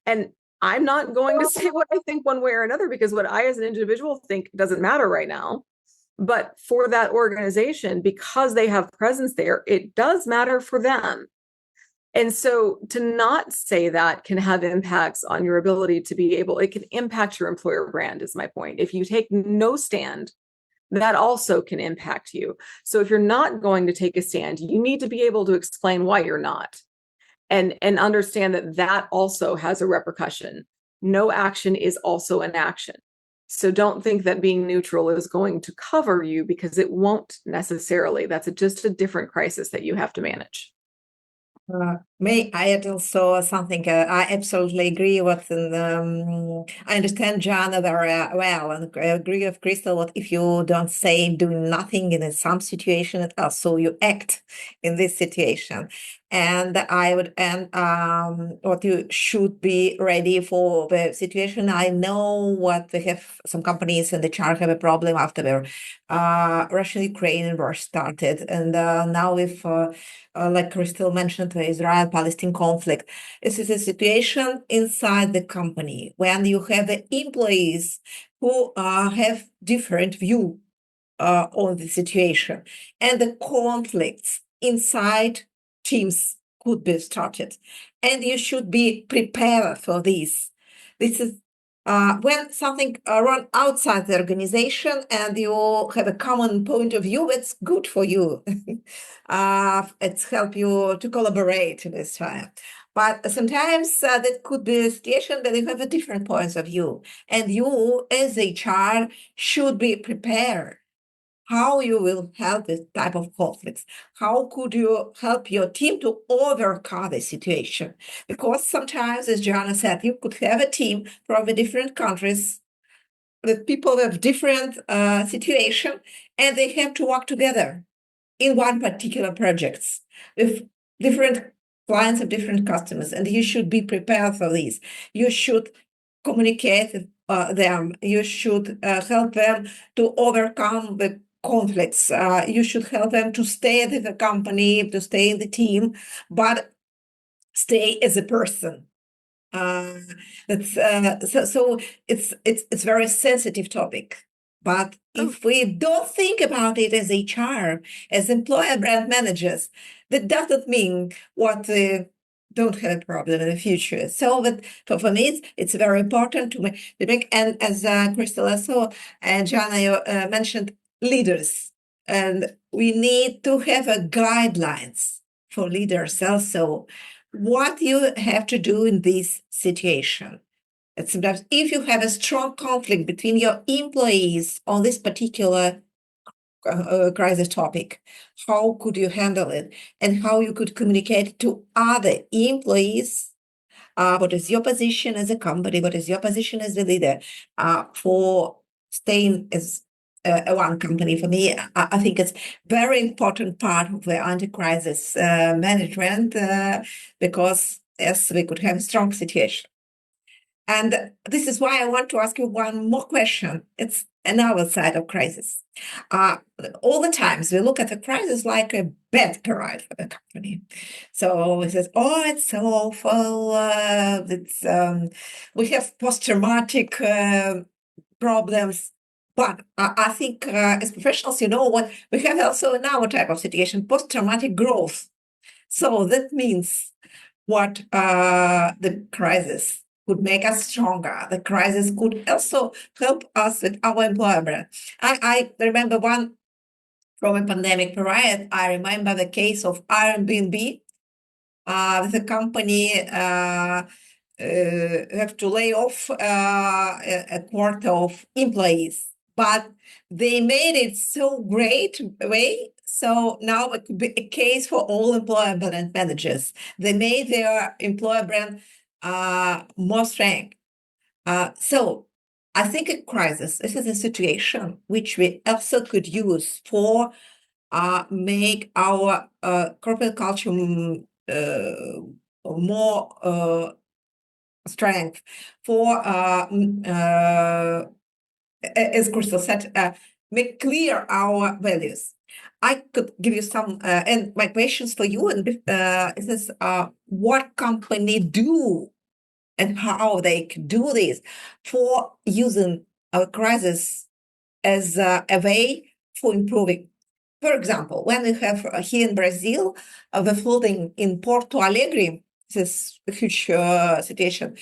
And I'm not going to say what I think one way or another because what I as an individual think doesn't matter right now. But for that organization, because they have presence there, it does matter for them. And so to not say that can have impacts on your ability to be able, it can impact your employer brand, is my point. If you take no stand, that also can impact you. So if you're not going to take a stand, you need to be able to explain why you're not. And understand that that also has a repercussion. No action is also an action. So don't think that being neutral is going to cover you because it won't necessarily. That's just a different crisis that you have to manage. May I add also something? I absolutely agree with, I understand Joana very well, and I agree with Crystal. What if you don't say doing nothing in some situation, also you act in this situation? And I would add what you should be ready for the situation. I know what they have. Some companies in the HR have a problem after the Russian-Ukraine war started, and now with like Crystal mentioned, the Israel-Palestine conflict. This is a situation inside the company when you have the employees who have different view on the situation, and the conflicts inside teams could be started, and you should be prepared for this. This is when something run outside the organization and you have a common point of view, it's good for you. It's help you to collaborate in this time. But sometimes that could be a situation that you have a different points of view, and you as HR should be prepared how you will help this type of conflicts. How could you help your team to overcome the situation? Because sometimes, as Joana said, you could have a team from the different countries with people with different situation, and they have to work together in one particular projects with different clients of different customers, and you should be prepared for this. You should communicate with them. You should help them to overcome the conflicts. You should help them to stay with the company, to stay in the team, but stay as a person. So it's very sensitive topic. But if we don't think about it as HR, as employer brand managers, that doesn't mean what don't have a problem in the future. So that for me, it's very important to make, and as Crystal also and Joana mentioned, leaders. And we need to have a guidelines for leaders also. what you have to do in this situation. And sometimes if you have a strong conflict between your employees on this particular crisis topic, how could you handle it, and how you could communicate to other employees what is your position as a company, what is your position as the leader for staying as one company. For me, I think it's very important part of the anti-crisis management because yes, we could have a strong situation. And this is why I want to ask you one more question. It's another side of crisis. All the times we look at the crisis like a bad period for the company. So it says, "Oh, it's so awful. We have post-traumatic problems." But I think as professionals, you know what we have also in our type of situation, post-traumatic growth. So that means what the crisis could make us stronger. The crisis could also help us with our employer brand. I remember one from a pandemic period. I remember the case of Airbnb. The company have to lay off a quarter of employees, but they made it so great way. So now it could be a case for all employer brand managers. They made their employer brand more strong. So I think a crisis, this is a situation which we also could use for make our corporate culture more strength for as Crystal said, make clear our values. I could give you some, and my questions for you, and is what company do and how they can do this for using a crisis as a way for improving. For example, when we have here in Brazil, the flooding in Porto Alegre, this huge situation,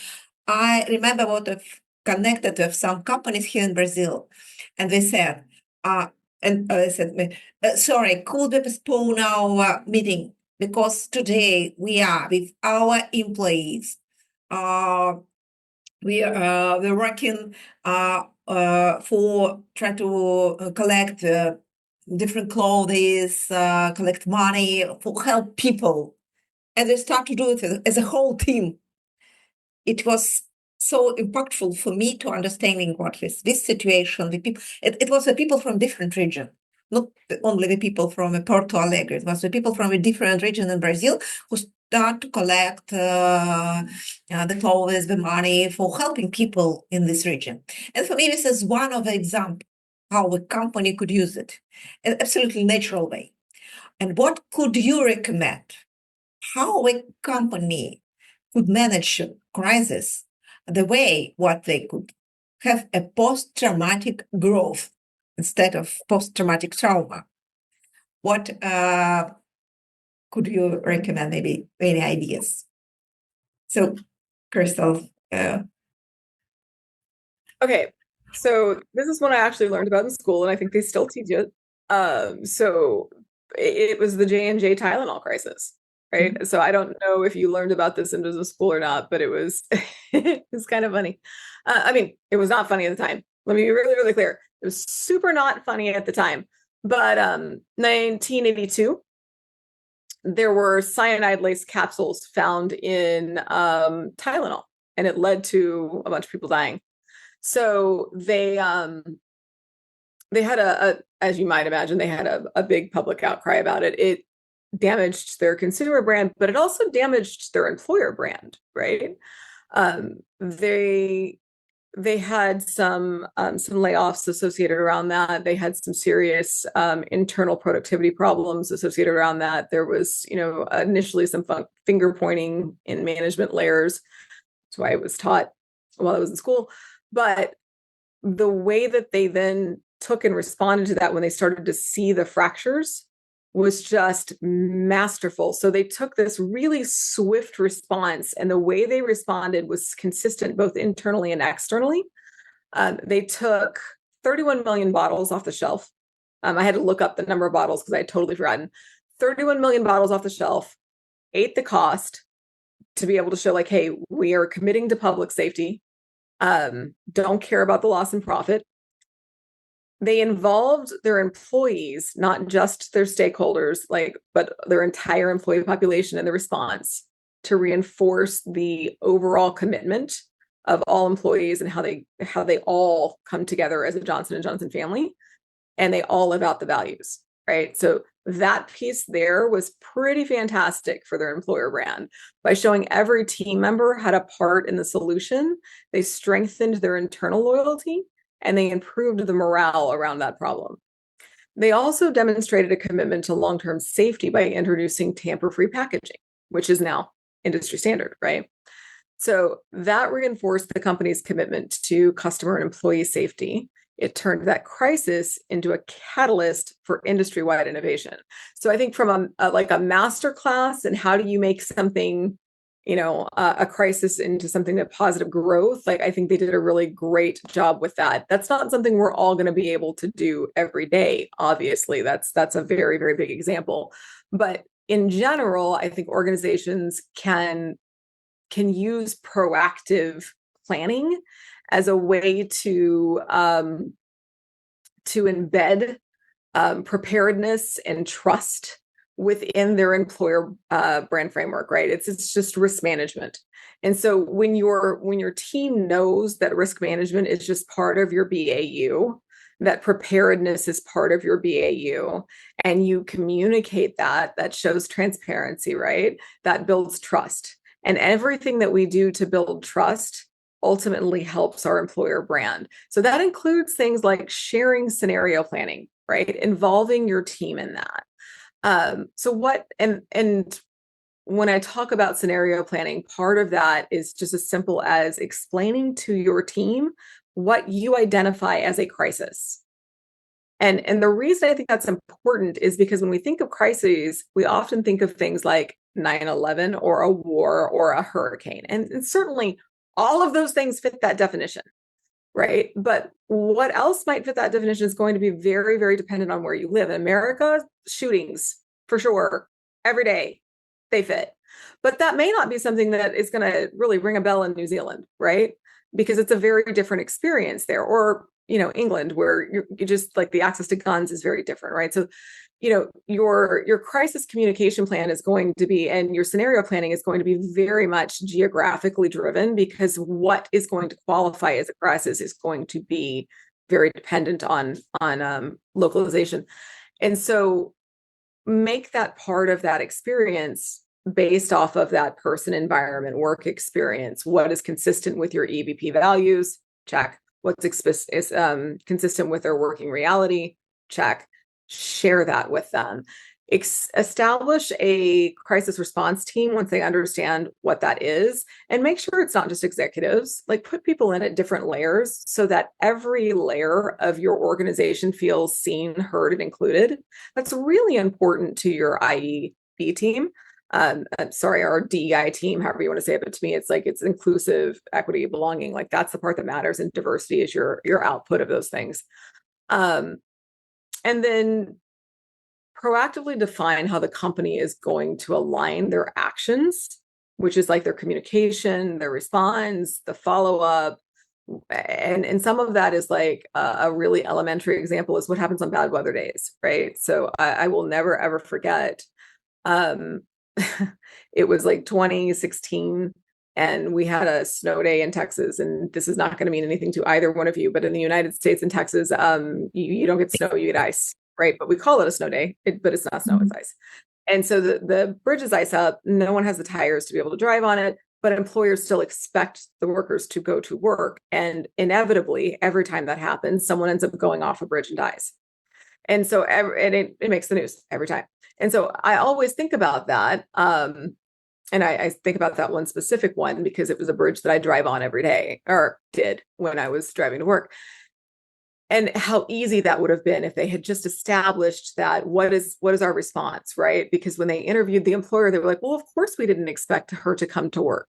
I remember what I've connected with some companies here in Brazil, and they said, they said, sorry, could we postpone our meeting because today we are with our employees. We're working for trying to collect different clothes, collect money for help people, and they start to do it as a whole team. It was so impactful for me to understanding what is this situation. The people, it was the people from different region, not only the people from Porto Alegre. It was the people from a different region in Brazil who start to collect the clothes, the money for helping people in this region. And for me, this is one of the examples how a company could use it in an absolutely natural way. And what could you recommend? How a company could manage a crisis the way what they could have a post-traumatic growth instead of post-traumatic trauma. What could you recommend? Maybe any ideas? So, Crystal. Okay, so this is one I actually learned about in school, and I think they still teach it. So it was the J&J Tylenol crisis, right? Mm-hmm. So I don't know if you learned about this in business school or not, but it was it's kind of funny. I mean, it was not funny at the time. Let me be really, really clear. It was super not funny at the time. But 1982, there were cyanide-laced capsules found in Tylenol, and it led to a bunch of people dying. So they had as you might imagine, they had a big public outcry about it. It damaged their consumer brand, but it also damaged their employer brand, right? They had some layoffs associated around that. They had some serious internal productivity problems associated around that. There was, initially some finger pointing in management layers. That's why I was taught while I was in school. But the way that they then took and responded to that when they started to see the fractures was just masterful. So they took this really swift response, and the way they responded was consistent both internally and externally. They took 31 million bottles off the shelf. I had to look up the number of bottles because I had totally forgotten. 31 million bottles off the shelf, ate the cost, to be able to show like, hey, we are committing to public safety, don't care about the loss in profit. They involved their employees, not just their stakeholders, but their entire employee population in the response to reinforce the overall commitment of all employees and how they all come together as a Johnson & Johnson family, and they all live out the values, right? So that piece there was pretty fantastic for their employer brand. By showing every team member had a part in the solution, they strengthened their internal loyalty and they improved the morale around that problem. They also demonstrated a commitment to long-term safety by introducing tamper-free packaging, which is now industry standard, right? So that reinforced the company's commitment to customer and employee safety. It turned that crisis into a catalyst for industry-wide innovation. So I think from a masterclass and how do you make something, a crisis into something that positive growth, I think they did a really great job with that. That's not something we're all going to be able to do every day. Obviously, that's a very, very big example. But in general, I think organizations can use proactive planning as a way to embed preparedness and trust within their employer brand framework, right? It's just risk management. And so when your team knows that risk management is just part of your BAU, that preparedness is part of your BAU, and you communicate that shows transparency, right? That builds trust. And everything that we do to build trust ultimately helps our employer brand. So that includes things like sharing scenario planning, right? Involving your team in that. And when I talk about scenario planning, part of that is just as simple as explaining to your team what you identify as a crisis. And the reason I think that's important is because when we think of crises, we often think of things like 9/11 or a war or a hurricane. And certainly all of those things fit that definition, right? But what else might fit that definition is going to be very, very dependent on where you live. In America, shootings, for sure, every day, they fit. But that may not be something that is going to really ring a bell in New Zealand, right? Because it's a very different experience there. Or, England, where you just like the access to guns is very different, right? So, your crisis communication plan is going to be, and your scenario planning is going to be very much geographically driven, because what is going to qualify as a crisis is going to be very dependent on localization. And so make that part of that experience based off of that person, environment, work experience. What is consistent with your EVP values? Check. What's consistent with their working reality? Check. Share that with them. Establish a crisis response team once they understand what that is, and make sure it's not just executives. Put people in at different layers so that every layer of your organization feels seen, heard, and included. That's really important to your IEB team. Our DEI team, however you want to say it, but to me, it's inclusive, equity, belonging. That's the part that matters, and diversity is your output of those things. And then proactively define how the company is going to align their actions, which is their communication, their response, the follow-up. And some of that is a really elementary example is what happens on bad weather days, right? So I will never, ever forget. It was 2016, and we had a snow day in Texas. And this is not going to mean anything to either one of you, but in the United States and Texas, you don't get snow, you get ice, right? But we call it a snow day, but it's not snow, it's ice. And so the bridge is ice up. No one has the tires to be able to drive on it, but employers still expect the workers to go to work. And inevitably, every time that happens, someone ends up going off a bridge and dies. And so it makes the news every time. And so I always think about that. And I think about that one specific one because it was a bridge that I drive on every day, or did when I was driving to work. And how easy that would have been if they had just established that what is our response, right? Because when they interviewed the employer, they were like, well, of course we didn't expect her to come to work.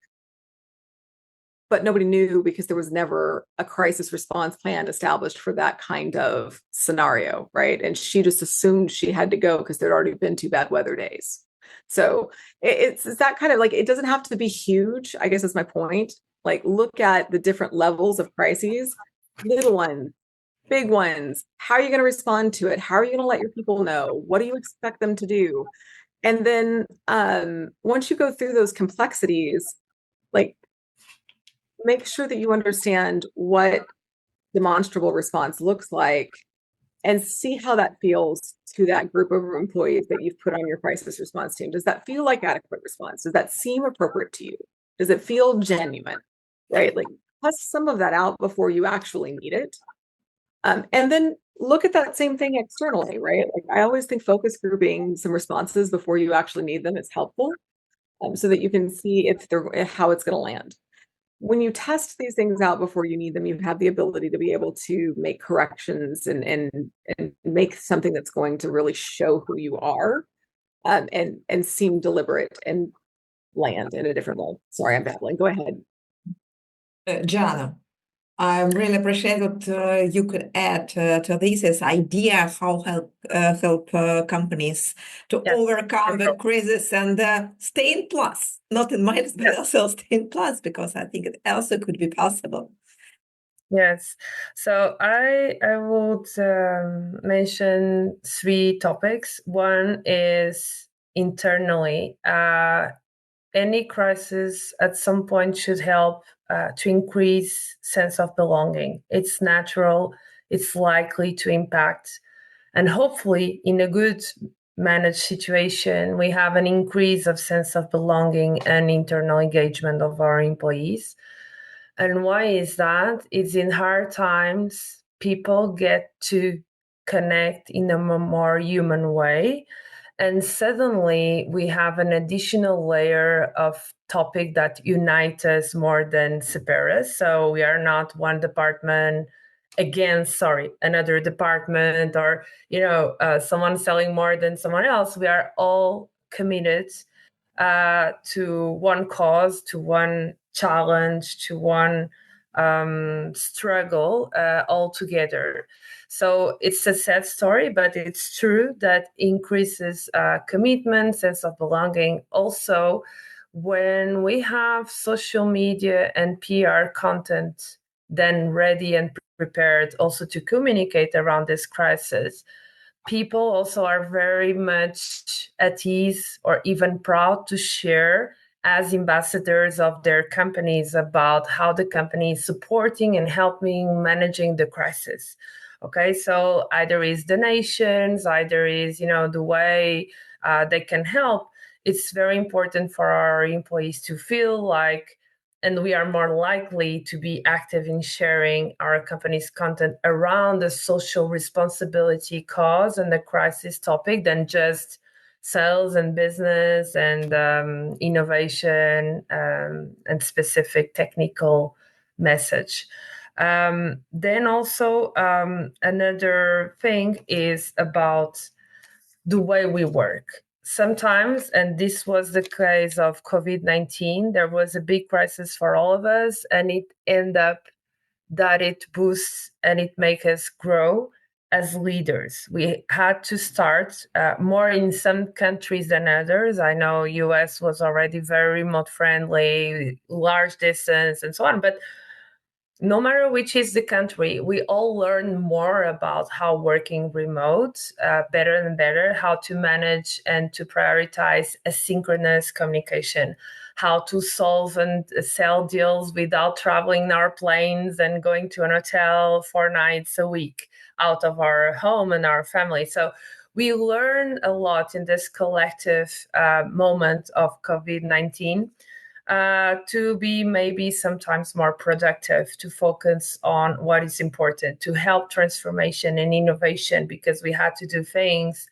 But nobody knew because there was never a crisis response plan established for that kind of scenario, right? And she just assumed she had to go because there'd already been 2 bad weather days. So it's that kind of like, it doesn't have to be huge, I guess is my point. Like, look at the different levels of crises, little ones, big ones. How are you going to respond to it? How are you going to let your people know? What do you expect them to do? And then once you go through those complexities, like, make sure that you understand what demonstrable response looks like and see how that feels to that group of employees that you've put on your crisis response team. Does that feel like adequate response? Does that seem appropriate to you? Does it feel genuine? Right? Like, test some of that out before you actually need it. And then look at that same thing externally, right? Like, I always think focus grouping some responses before you actually need them is helpful, so that you can see how it's going to land. When you test these things out before you need them, you have the ability to be able to make corrections and make something that's going to really show who you are, and seem deliberate and land in a different way. Sorry, I'm babbling. Go ahead. Joanna, I really appreciate what you could add to this as idea how help companies to Yes. overcome the crisis and stay in plus, not in minus, but also stay in plus, because I think it also could be possible. Yes. So I would mention three topics. One is internally. Any crisis at some point should help to increase sense of belonging. It's natural. It's likely to impact, and hopefully, in a good managed situation, we have an increase of sense of belonging and internal engagement of our employees. And why is that? It's in hard times, people get to connect in a more human way. And suddenly we have an additional layer of topic that unite us more than separate us. So we are not one department against, another department, or, someone selling more than someone else. We are all committed to one cause, to one challenge, to one struggle all together. So it's a sad story, but it's true that increases commitment, sense of belonging. Also, when we have social media and PR content then ready and prepared also to communicate around this crisis, people also are very much at ease or even proud to share as ambassadors of their companies about how the company is supporting and helping managing the crisis. Okay, so either is donations, either is the way they can help. It's very important for our employees to feel like, and we are more likely to be active in sharing our company's content around the social responsibility cause and the crisis topic than just sales and business and innovation and specific technical message. Then also another thing is about the way we work. Sometimes, and this was the case of COVID-19, there was a big crisis for all of us, and it ended up that it boosts and it makes us grow as leaders. We had to start more in some countries than others. I know US was already very remote friendly, large distance and so on, but no matter which is the country, we all learn more about how working remote better and better, how to manage and to prioritize asynchronous communication, how to solve and sell deals without traveling in our planes and going to an hotel 4 nights a week out of our home and our family. So we learn a lot in this collective moment of COVID-19. To be maybe sometimes more productive, to focus on what is important, to help transformation and innovation, because we had to do things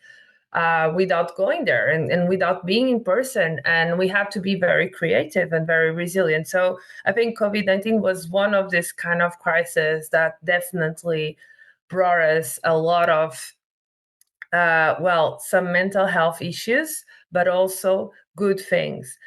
without going there and without being in person. And we have to be very creative and very resilient. So I think COVID-19 was one of this kind of crisis that definitely brought us a lot of, some mental health issues, but also good things.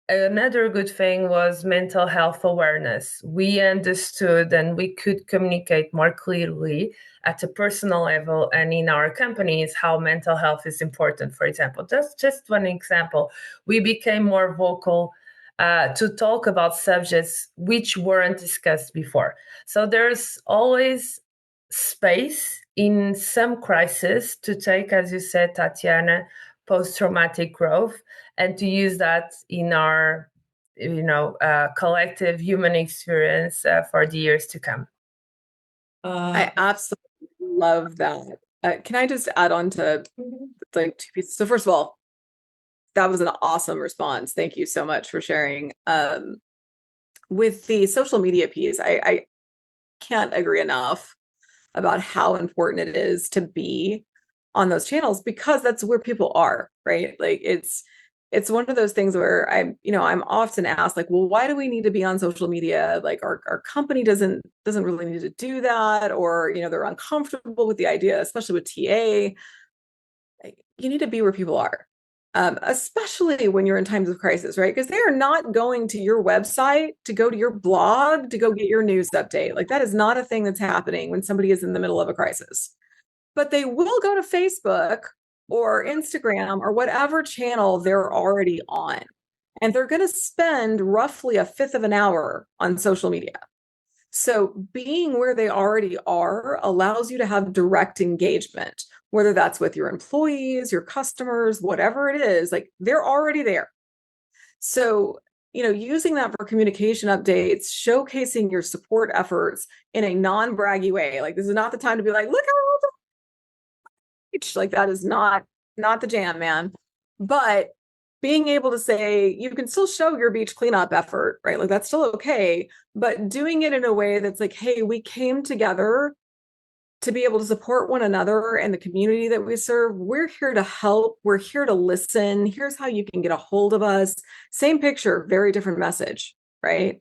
Another good thing was mental health awareness. We understood and we could communicate more clearly at a personal level and in our companies how mental health is important. For example, just one example, we became more vocal to talk about subjects which weren't discussed before. So there's always space in some crisis to take, as you said, Tatiana, post-traumatic growth, and to use that in our collective human experience for the years to come. I absolutely love that. Can I just add on to like two pieces? So first of all, that was an awesome response. Thank you so much for sharing. With the social media piece, I can't agree enough about how important it is to be on those channels, because that's where people are, right? Like it's one of those things where I'm often asked, like, well, why do we need to be on social media? Like our company doesn't really need to do that, or they're uncomfortable with the idea, especially with TA. Like, you need to be where people are. Especially when you're in times of crisis, right? Because they are not going to your website to go to your blog to go get your news update. Like that is not a thing that's happening when somebody is in the middle of a crisis. But they will go to Facebook or Instagram or whatever channel they're already on. And they're going to spend roughly a fifth of an hour on social media. So being where they already are allows you to have direct engagement, whether that's with your employees, your customers, whatever it is, like they're already there. So, using that for communication updates, showcasing your support efforts in a non-braggy way. Like this is not the time to be like, look how like that is not the jam, man. But being able to say you can still show your beach cleanup effort, right? Like that's still okay, but doing it in a way that's like, hey, we came together to be able to support one another and the community that we serve. We're here to help. We're here to listen. Here's how you can get a hold of us. Same picture, very different message, right?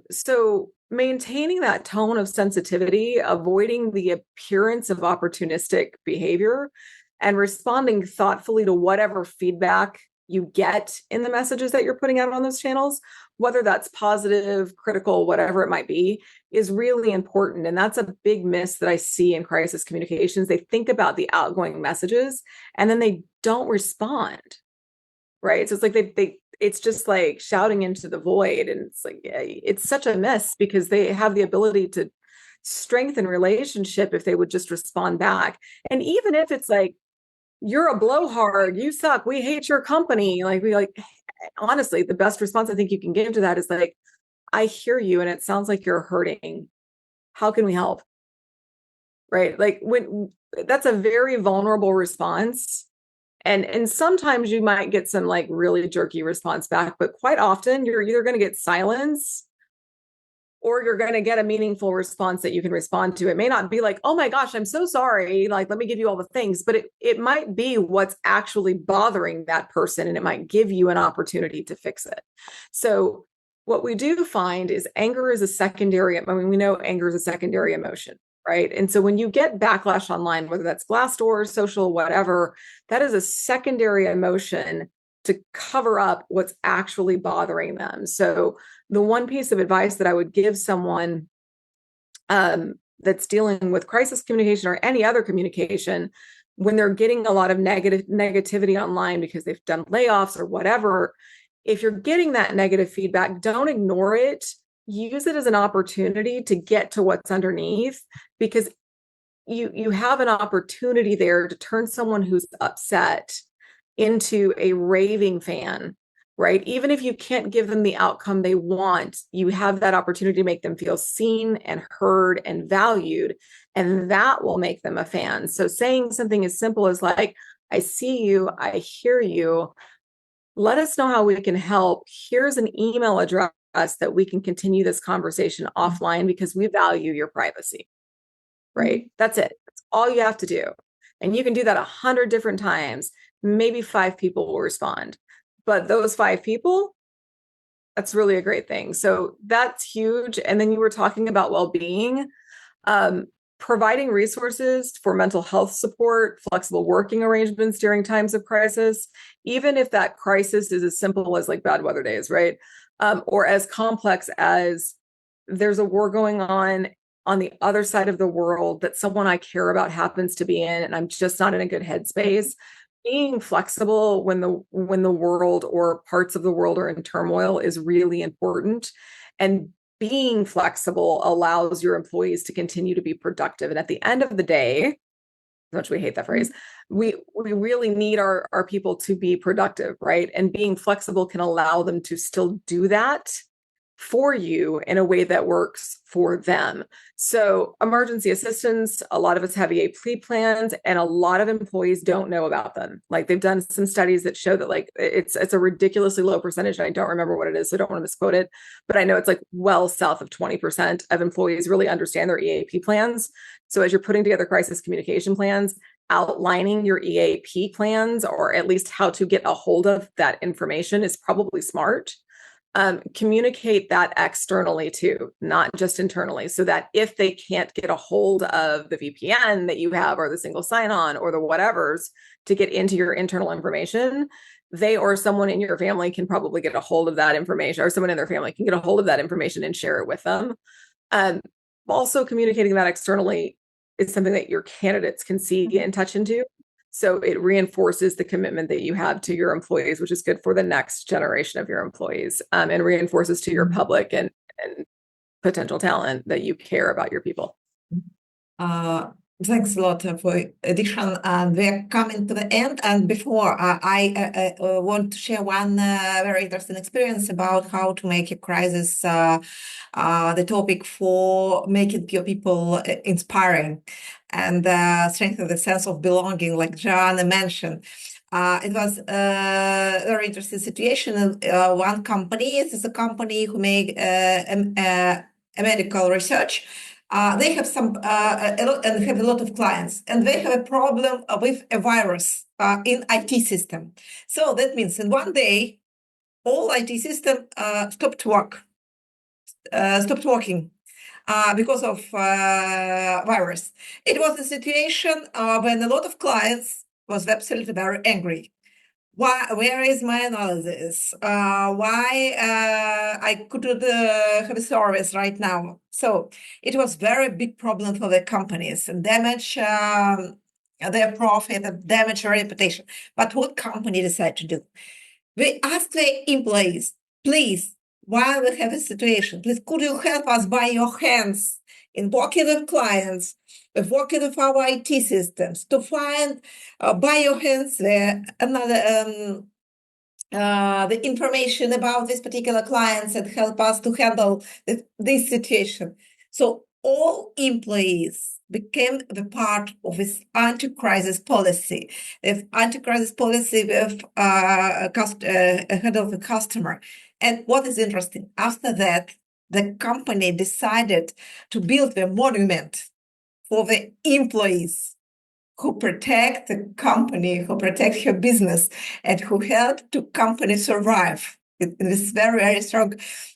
So maintaining that tone of sensitivity, avoiding the appearance of opportunistic behavior, and responding thoughtfully to whatever feedback you get in the messages that you're putting out on those channels, whether that's positive, critical, whatever it might be, is really important. And that's a big miss that I see in crisis communications. They think about the outgoing messages and then they don't respond, right? So it's like it's just like shouting into the void. And it's like, it's such a miss because they have the ability to strengthen relationship if they would just respond back. And even if it's like, you're a blowhard, you suck, we hate your company. Honestly, the best response I think you can give to that is like, I hear you and it sounds like you're hurting. How can we help? Right? Like when that's a very vulnerable response. And sometimes you might get some like really jerky response back, but quite often you're either going to get silence or you're going to get a meaningful response that you can respond to. It may not be like, oh my gosh, I'm so sorry. Like, let me give you all the things, but it might be what's actually bothering that person. And it might give you an opportunity to fix it. So what we do find is anger is a secondary. I mean, we know anger is a secondary emotion, right? And so when you get backlash online, whether that's Glassdoor, social, whatever, that is a secondary emotion to cover up what's actually bothering them. So the one piece of advice that I would give someone that's dealing with crisis communication or any other communication, when they're getting a lot of negativity online because they've done layoffs or whatever, if you're getting that negative feedback, don't ignore it. Use it as an opportunity to get to what's underneath, because you have an opportunity there to turn someone who's upset into a raving fan, right? Even if you can't give them the outcome they want, you have that opportunity to make them feel seen and heard and valued, and that will make them a fan. So saying something as simple as like, I see you, I hear you, let us know how we can help. Here's an email address that we can continue this conversation offline because we value your privacy, right? That's it. That's all you have to do. And you can do that 100 different times. Maybe 5 people will respond, but those 5 people, that's really a great thing. So that's huge. And then you were talking about well-being. providing resources for mental health support, flexible working arrangements during times of crisis, even if that crisis is as simple as like bad weather days, right? Or as complex as there's a war going on the other side of the world that someone I care about happens to be in, and I'm just not in a good headspace. Being flexible when the world or parts of the world are in turmoil is really important. And being flexible allows your employees to continue to be productive. And at the end of the day, as much as we hate that phrase, we really need our people to be productive, right? And being flexible can allow them to still do that for you in a way that works for them. So emergency assistance, a lot of us have EAP plans, and a lot of employees don't know about them. Like they've done some studies that show that like it's a ridiculously low percentage. And I don't remember what it is, so I don't want to misquote it, but I know it's like well south of 20% of employees really understand their EAP plans. So as you're putting together crisis communication plans, outlining your EAP plans, or at least how to get a hold of that information, is probably smart. Communicate that externally too, not just internally, so that if they can't get a hold of the VPN that you have or the single sign-on or the whatevers to get into your internal information, they or someone in your family can probably get a hold of that information, or someone in their family can get a hold of that information and share it with them. Also communicating that externally is something that your candidates can see and touch into. So it reinforces the commitment that you have to your employees, which is good for the next generation of your employees, and reinforces to your public and potential talent that you care about your people. Thanks a lot for addition. And we're coming to the end. And before I want to share one very interesting experience about how to make a crisis the topic for making your people inspiring and strengthen the sense of belonging, like Joana mentioned. It was a very interesting situation in one company. This is a company who make medical research. They have some and have a lot of clients, and they have a problem with a virus in IT system. So that means in one day, all IT system stopped working because of virus. It was a situation when a lot of clients was absolutely very angry. Why? Where is my analysis? Why I couldn't have a service right now? So it was very big problem for the companies and damage their profit and damage their reputation. But what company decided to do? We asked the employees, please, while we have a situation, please could you help us by your hands in working with clients, with working with our IT systems to find by your hands the information about this particular clients and help us to handle this situation. So all employees became the part of this anti-crisis policy. If anti-crisis policy with handle the customer. And what is interesting, after that, the company decided to build a monument for the employees who protect the company, who protect her business, and who help the company survive in this very, very strong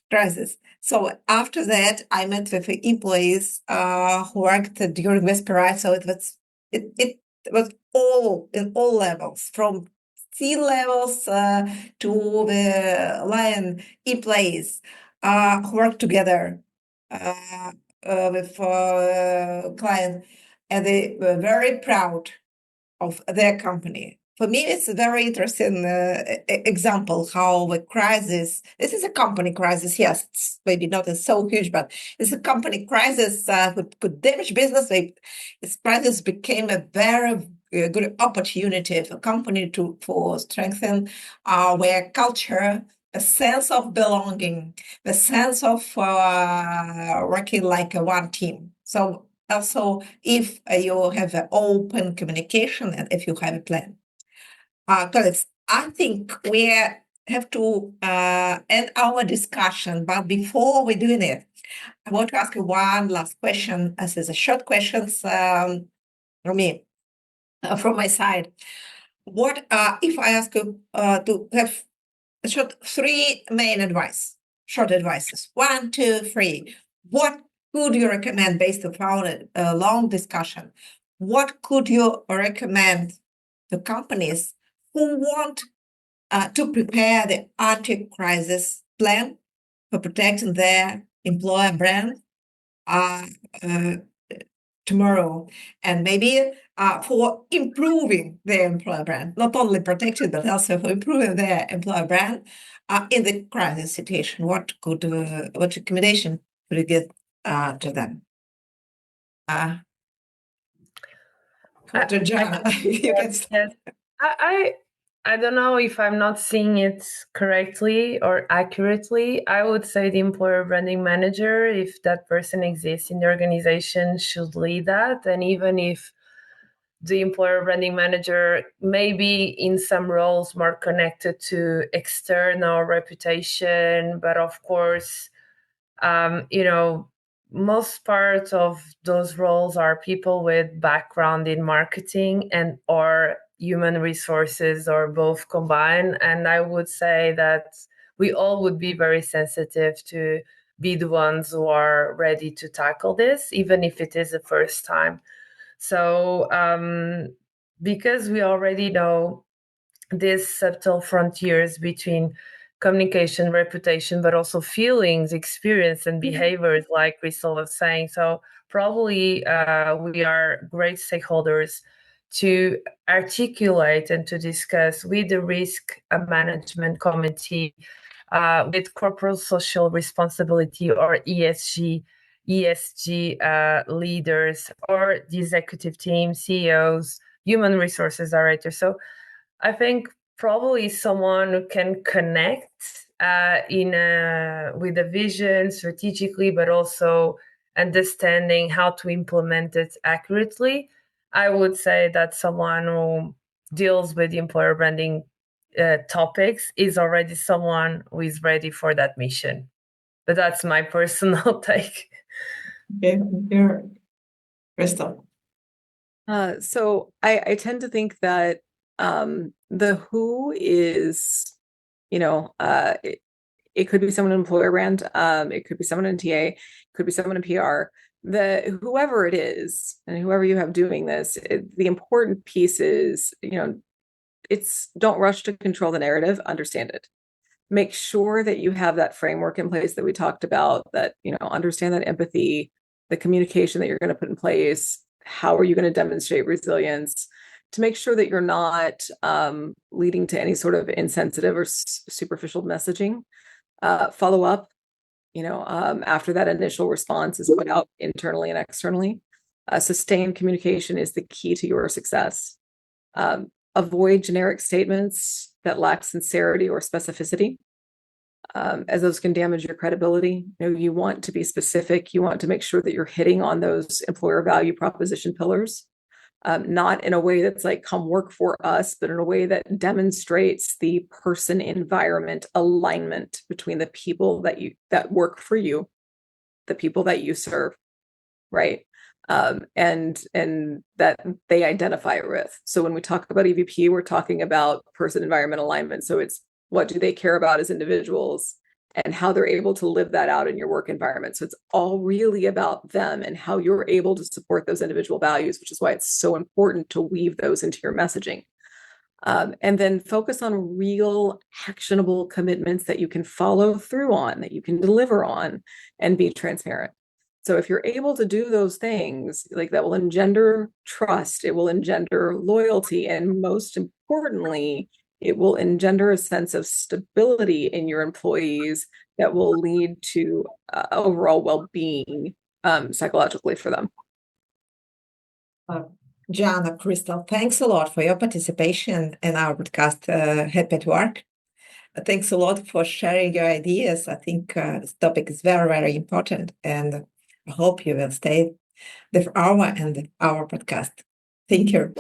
crisis. So after that, I met with the employees who worked during this period. So it was all in all levels, from C-levels to the line employees who work together with clients, and they were very proud of their company. For me, it's a very interesting example how the crisis, this is a company crisis, yes, it's maybe not so huge, but it's a company crisis could damage business. This crisis became a very good opportunity for company for strengthen their culture, a sense of belonging, the sense of working like one team. So also, if you have an open communication and if you have a plan. Colleagues, I think we have to end our discussion, but before we're doing it, I want to ask you one last question. This is a short question from me, from my side. What if I ask you to have short 3 main advice, short advices, 1, 2, 3. What could you recommend, based upon a long discussion, what could you recommend to companies who want to prepare the anti-crisis plan for protecting their employer brand tomorrow, and maybe for improving their employer brand, not only protecting, but also for improving their employer brand in the crisis situation? What recommendation could you give to them? To Joana, you can start. Yes. I don't know if I'm not seeing it correctly or accurately. I would say the employer branding manager, if that person exists in the organization, should lead that. And even if the employer branding manager may be in some roles more connected to external reputation, but of course, most part of those roles are people with background in marketing and or human resources or both combined. And I would say that we all would be very sensitive to be the ones who are ready to tackle this, even if it is the first time. So because we already know these subtle frontiers between communication, reputation, but also feelings, experience, and behaviors, like Crystal was saying. So probably we are great stakeholders to articulate and to discuss with the risk management committee, with corporate social responsibility or ESG leaders, or the executive team, CEOs, human resources directors. So I think probably someone who can connect with a vision strategically, but also understanding how to implement it accurately. I would say that someone who deals with the employer branding topics is already someone who is ready for that mission. But that's my personal take. Okay, here, Crystal. So I tend to think that the who is, it could be someone in employer brand, it could be someone in TA, it could be someone in PR. Whoever it is, and whoever you have doing this, the important piece is, it's don't rush to control the narrative, understand it. Make sure that you have that framework in place that we talked about, that, understand that empathy, the communication that you're going to put in place. How are you going to demonstrate resilience, to make sure that you're not leading to any sort of insensitive or superficial messaging? Follow up, after that initial response is put out internally and externally. Sustained communication is the key to your success. Avoid generic statements that lack sincerity or specificity, as those can damage your credibility. You want to be specific. You want to make sure that you're hitting on those employer value proposition pillars, not in a way that's like, come work for us, but in a way that demonstrates the person environment alignment between the people that work for you, the people that you serve, right? And that they identify with. So when we talk about EVP, we're talking about person environment alignment. So it's, what do they care about as individuals, and how they're able to live that out in your work environment. So it's all really about them and how you're able to support those individual values, which is why it's so important to weave those into your messaging. And then focus on real actionable commitments that you can follow through on, that you can deliver on, and be transparent. So if you're able to do those things, like, that will engender trust, it will engender loyalty, and most importantly, it will engender a sense of stability in your employees that will lead to overall well-being psychologically for them. Joana, Crystal, thanks a lot for your participation in our podcast, Happy at Work. Thanks a lot for sharing your ideas. I think this topic is very, very important, and I hope you will stay with our podcast. Thank you.